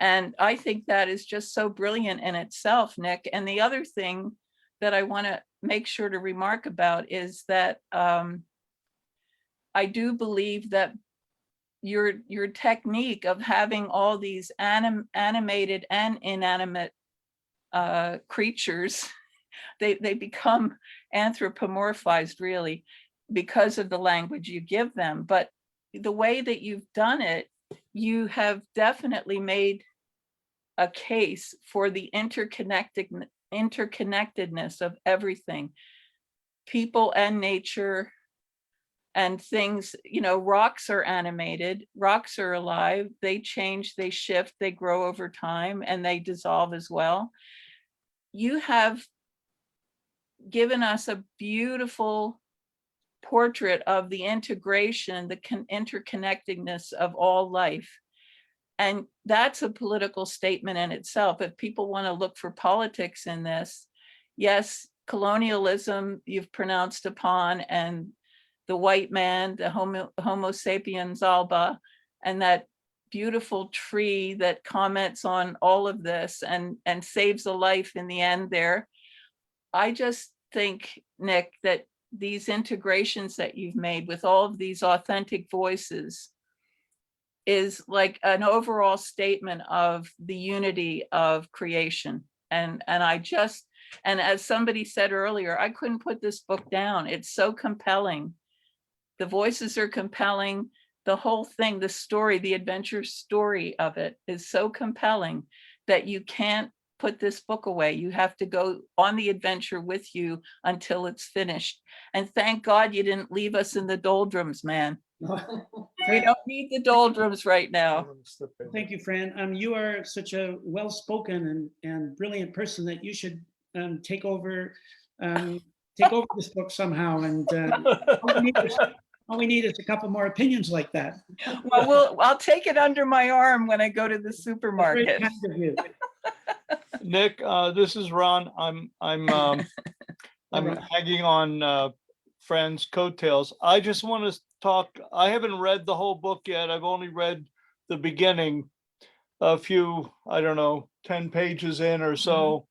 And I think that is just so brilliant in itself, Nick. And the other thing that I want to make sure to remark about is that I do believe that your technique of having all these animated and inanimate creatures, they become anthropomorphized really because of the language you give them. But the way that you've done it, you have definitely made a case for the interconnectedness of everything, people and nature and things. You know, rocks are animated, rocks are alive, they change, they shift, they grow over time, and they dissolve as well. You have given us a beautiful portrait of the integration, the interconnectedness of all life. And that's a political statement in itself. If people want to look for politics in this, yes, colonialism you've pronounced upon, and the white man, the Homo sapiens alba, and that beautiful tree that comments on all of this and saves a life in the end there. I just think, Nick, that these integrations that you've made with all of these authentic voices is like an overall statement of the unity of creation. And as somebody said earlier, I couldn't put this book down. It's so compelling. The voices are compelling. The whole thing, the story, the adventure story of it is so compelling that you can't put this book away. You have to go on the adventure with you until it's finished. And thank God you didn't leave us in the doldrums, man. We don't need the doldrums right now. Thank you, Fran. You are such a well-spoken and brilliant person that you should take over this book somehow. And all we need is a couple more opinions like that. Well, I'll take it under my arm when I go to the supermarket. Very kind of you. Nick, this is Ron. I'm hanging on Fran's coattails. I just want to talk. I haven't read the whole book yet. I've only read the beginning, a few, I don't know, 10 pages in or so.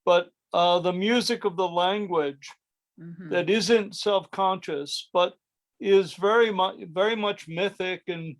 But the music of the language that isn't self-conscious, but is very much mythic, and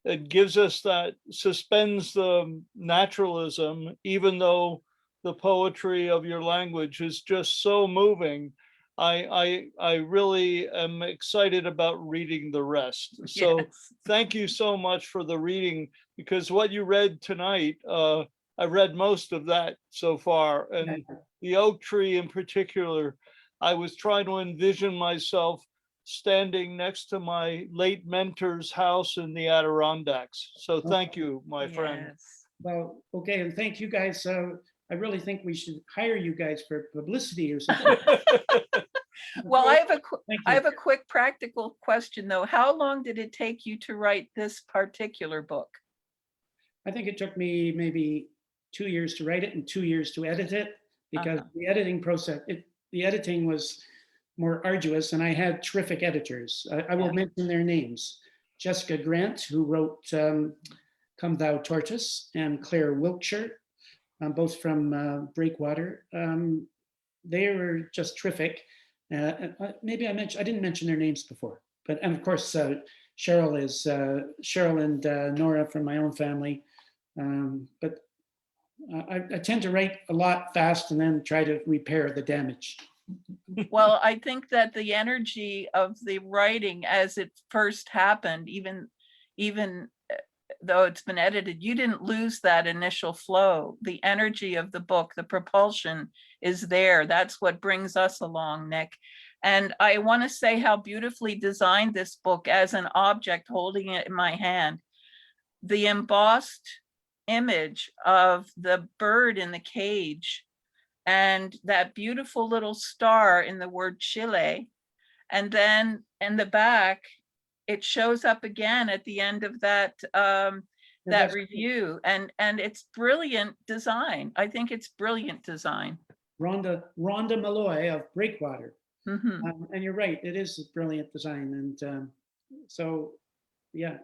it gives us that, suspends the naturalism, even though the poetry of your language is just so moving. I really am excited about reading the rest. So Yes. Thank you so much for the reading, because what you read tonight, I read most of that so far, and the oak tree in particular, I was trying to envision myself standing next to my late mentor's house in the Adirondacks. So thank you, my friend. Yes. Well, okay, and thank you guys. I really think we should hire you guys for publicity or something. Well, I Thank you. have a quick practical question though. How long did it take you to write this particular book? I think it took me maybe 2 years to write it and 2 years to edit it, because the editing process, the editing was more arduous, and I had terrific editors. I will mention their names. Jessica Grant, who wrote Come Thou Tortoise and Claire Wiltshire, both from Breakwater. They were just terrific. Maybe I didn't mention their names before, and of course, Cheryl and Nora from my own family. But I tend to write a lot fast and then try to repair the damage. Well, I think that the energy of the writing as it first happened, even though it's been edited, you didn't lose that initial flow. The energy of the book, the propulsion is there. That's what brings us along, Nick. And I want to say how beautifully designed this book as an object, holding it in my hand. The embossed image of the bird in the cage and that beautiful little star in the word Chile. And then in the back, it shows up again at the end of that review, and it's brilliant design. I think it's brilliant design. Rhonda Malloy of Breakwater. Mm-hmm. And you're right, it is a brilliant design. And so, yeah,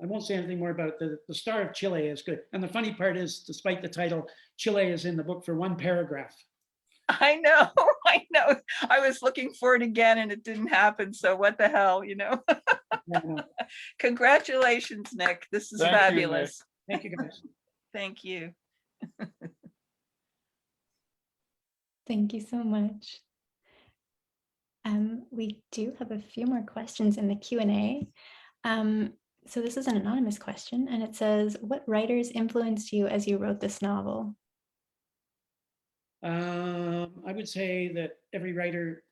I won't say anything more about it. The Star of Chile is good. And the funny part is, despite the title, Chile is in the book for one paragraph. I know. I was looking for it again and it didn't happen. So what the hell, Yeah. Congratulations, Nick. This is Thank you, fabulous. Thank you, guys. Thank you. Thank you so much. We do have a few more questions in the Q&A. So this is an anonymous question, and it says, what writers influenced you as you wrote this novel? I would say that every writer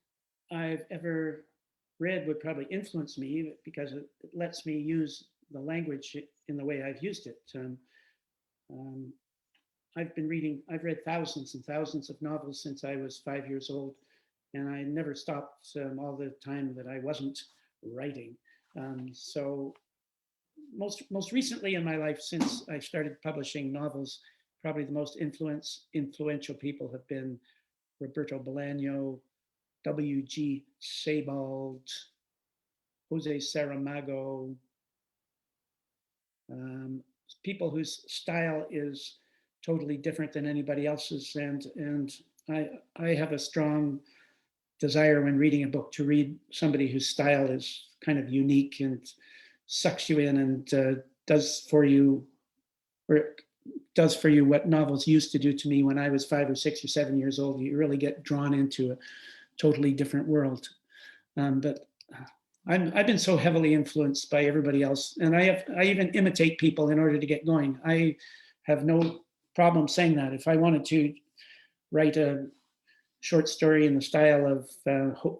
I've ever read would probably influence me because it lets me use the language in the way I've used it. I've read thousands and thousands of novels since I was 5 years old, and I never stopped all the time that I wasn't writing. So most recently in my life, since I started publishing novels, probably the most influential people have been Roberto Bolaño, W.G. Sebald, Jose Saramago, people whose style is totally different than anybody else's. And I have a strong desire when reading a book to read somebody whose style is kind of unique and sucks you in and does for you what novels used to do to me when I was 5 or 6 or 7 years old. You really get drawn into a totally different world. But I've been so heavily influenced by everybody else, and I even imitate people in order to get going. I have no problem saying that. If I wanted to write a short story in the style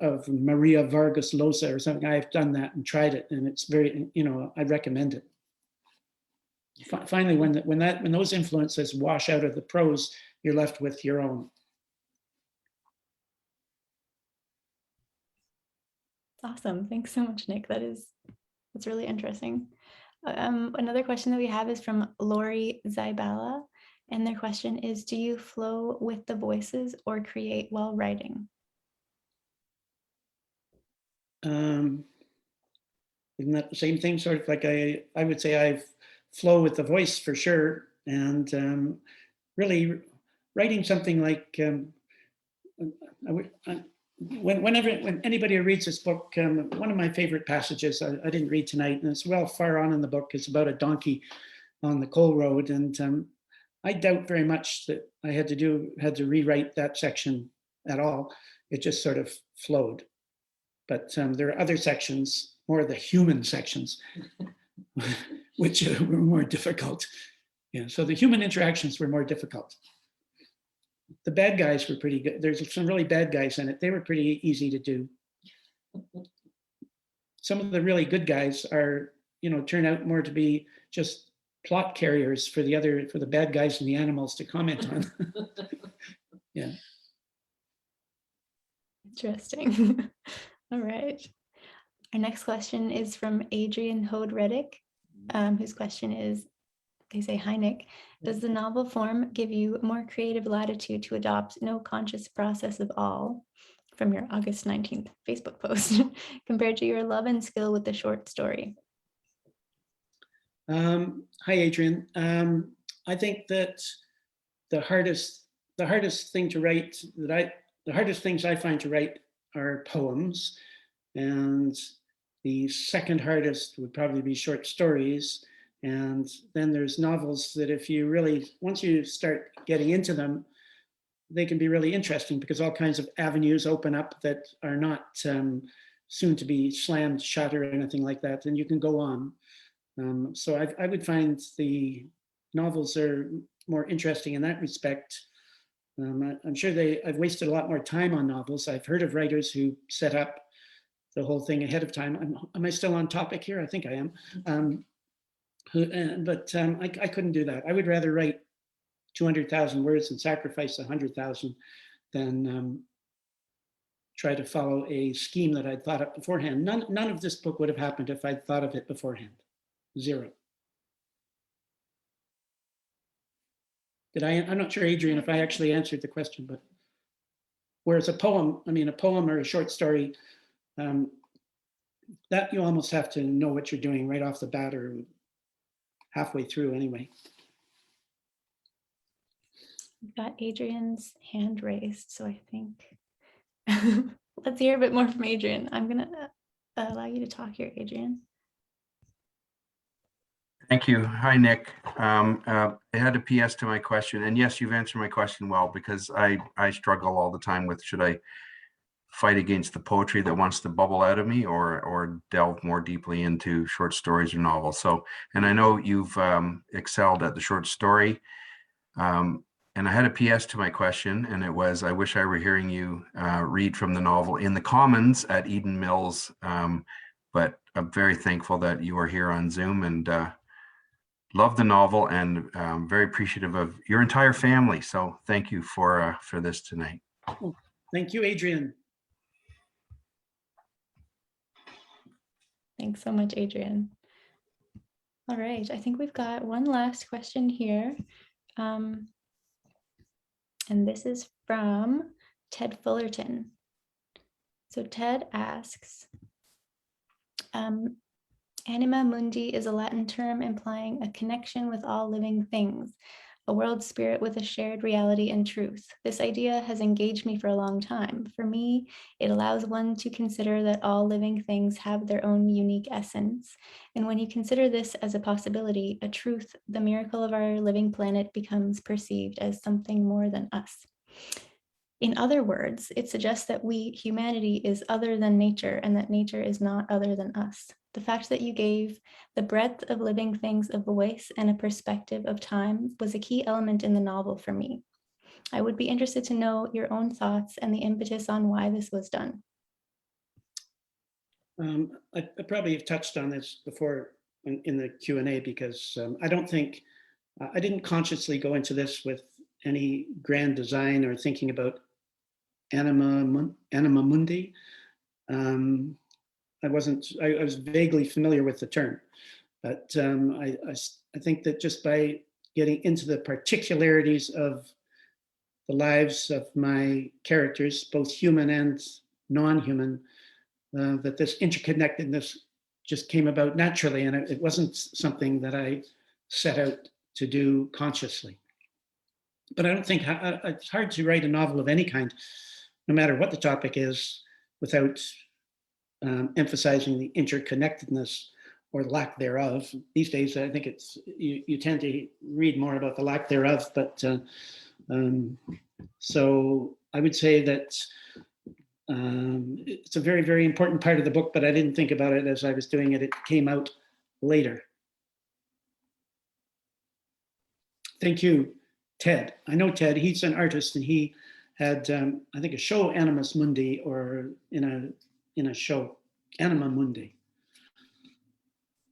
of Maria Vargas Llosa or something, I've done that and tried it, and it's very, I recommend it. Finally, when those influences wash out of the prose, you're left with your own. Awesome. Thanks so much, Nick. That's really interesting. Another question that we have is from Lori Zybala, and their question is, do you flow with the voices or create while writing? Isn't that the same thing? Sort of like I would say I flow with the voice for sure, and really writing something like when anybody reads this book, one of my favorite passages I didn't read tonight, and it's well far on in the book, is about a donkey on the coal road, and I doubt very much that I had to rewrite that section at all. It just sort of flowed. But there are other sections, more of the human sections, which were more difficult. Yeah, so the human interactions were more difficult. The bad guys were pretty good. There's some really bad guys in it. They were pretty easy to do. Some of the really good guys are, turn out more to be just plot carriers for the bad guys and the animals to comment on. Yeah. Interesting. All right. Our next question is from Adrian Hode Reddick, whose question is, they say, hi, Nick. Does the novel form give you more creative latitude to adopt no conscious process of all, from your August 19th Facebook post, compared to your love and skill with the short story? Hi, Adrian. I think that the hardest thing to write the hardest things I find to write are poems, and the second hardest would probably be short stories. And then there's novels that if you really, once you start getting into them, they can be really interesting because all kinds of avenues open up that are not soon to be slammed shut or anything like that, and you can go on. So I would find the novels are more interesting in that respect. I'm sure I've wasted a lot more time on novels. I've heard of writers who set up the whole thing ahead of time. Am I still on topic here? I think I am. I couldn't do that. I would rather write 200,000 words and sacrifice 100,000 than try to follow a scheme that I'd thought up beforehand. None of this book would have happened if I'd thought of it beforehand. Zero. I'm not sure, Adrian, if I actually answered the question, but whereas a poem or a short story, that you almost have to know what you're doing right off the bat or halfway through anyway. We've got Adrian's hand raised, so I think let's hear a bit more from Adrian. I'm gonna allow you to talk here, Adrian. Thank you. Hi, Nick. I had a PS to my question, and yes, you've answered my question well, because I struggle all the time with, should I fight against the poetry that wants to bubble out of me, or delve more deeply into short stories or novels? So, and I know you've excelled at the short story. And I had a PS to my question, and it was, I wish I were hearing you read from the novel in the Commons at Eden Mills, but I'm very thankful that you are here on Zoom, and love the novel, and very appreciative of your entire family. So thank you for this tonight. Thank you, Adrian. Thanks so much, Adrian. All right, I think we've got one last question here. And this is from Ted Fullerton. So Ted asks, anima mundi is a Latin term implying a connection with all living things, a world spirit with a shared reality and truth. This idea has engaged me for a long time. For me, it allows one to consider that all living things have their own unique essence. And when you consider this as a possibility, a truth, the miracle of our living planet becomes perceived as something more than us. In other words, it suggests that we, humanity, is other than nature, and that nature is not other than us. The fact that you gave the breadth of living things a voice and a perspective of time was a key element in the novel for me. I would be interested to know your own thoughts and the impetus on why this was done. I probably have touched on this before in the Q&A, because I don't think, I didn't consciously go into this with any grand design or thinking about anima mundi. I was vaguely familiar with the term, but I think that just by getting into the particularities of the lives of my characters, both human and non-human, that this interconnectedness just came about naturally, and it wasn't something that I set out to do consciously. But I don't think it's hard to write a novel of any kind, no matter what the topic is, without emphasizing the interconnectedness or lack thereof. These days, I think you tend to read more about the lack thereof. But so I would say that it's a very, very important part of the book, but I didn't think about it as I was doing it. It came out later. Thank you, Ted. I know Ted, he's an artist, and he had, I think, a show, Animus Mundi, or in a show, Anima Mundi.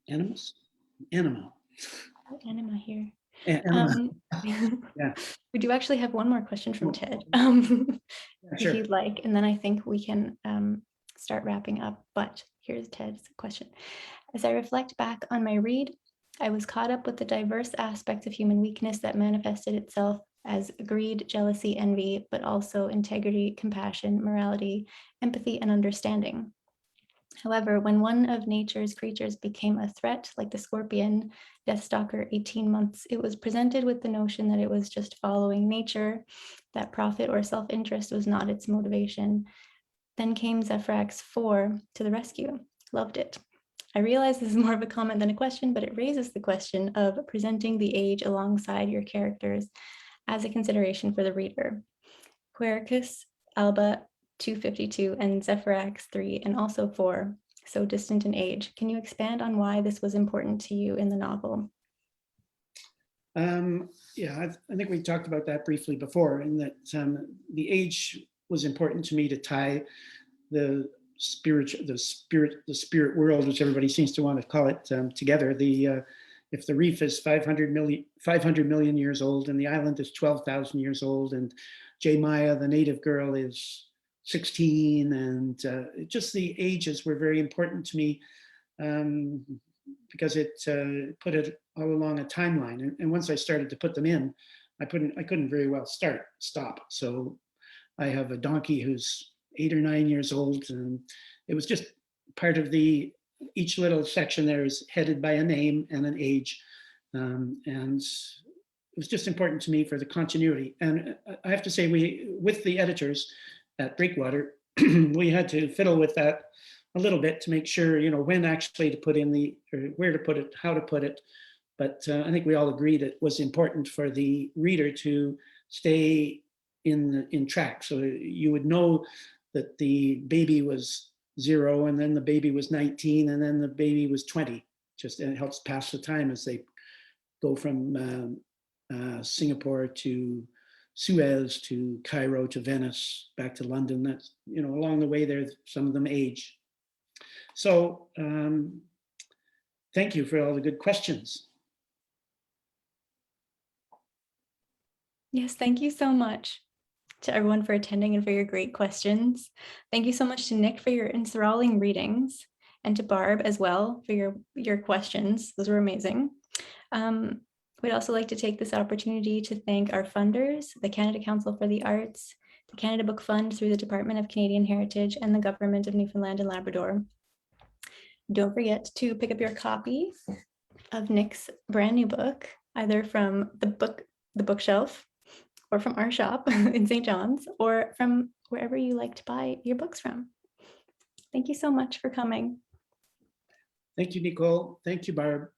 Animus? Anima. Anima here. Anima. Yeah. We do actually have one more question from Ted, Sure. if you'd like, and then I think we can start wrapping up. But here's Ted's question. As I reflect back on my read, I was caught up with the diverse aspects of human weakness that manifested itself as greed, jealousy, envy, but also integrity, compassion, morality, empathy, and understanding. However, when one of nature's creatures became a threat, like the scorpion, Deathstalker 18 months, it was presented with the notion that it was just following nature, that profit or self-interest was not its motivation. Then came Zephyrx 4 to the rescue. Loved it. I realize this is more of a comment than a question, but it raises the question of presenting the age alongside your characters as a consideration for the reader. Quercus, Alba 252, and Zephyrx 3, and also 4, so distant in age. Can you expand on why this was important to you in the novel? Yeah, I think we talked about that briefly before, and that the age was important to me to tie the spirit world, which everybody seems to want to call it, together. If the reef is 500 million years old, and the island is 12,000 years old, and J. Maya, the native girl, is 16, and just the ages were very important to me, because it put it all along a timeline. And once I started to put them in, I couldn't very well stop. So I have a donkey who's 8 or 9 years old, and it was just part of each little section there is headed by a name and an age. And it was just important to me for the continuity. And I have to say, with the editors at Breakwater, we had to fiddle with that a little bit to make sure, when actually to put in or where to put it, how to put it. But I think we all agreed it was important for the reader to stay in track. So you would know that the baby was 0, and then the baby was 19, and then the baby was 20. And it helps pass the time as they go from Singapore to Suez to Cairo to Venice, back to London. That's, along the way there, some of them age. So thank you for all the good questions. Yes, thank you so much to everyone for attending and for your great questions. Thank you so much to Nick for your enthralling readings, and to Barb as well for your questions. Those were amazing. We'd also like to take this opportunity to thank our funders, the Canada Council for the Arts, the Canada Book Fund through the Department of Canadian Heritage, and the Government of Newfoundland and Labrador. Don't forget to pick up your copy of Nick's brand new book, either from the bookshelf, or from our shop in St. John's, or from wherever you like to buy your books from. Thank you so much for coming. Thank you, Nicole. Thank you, Barb.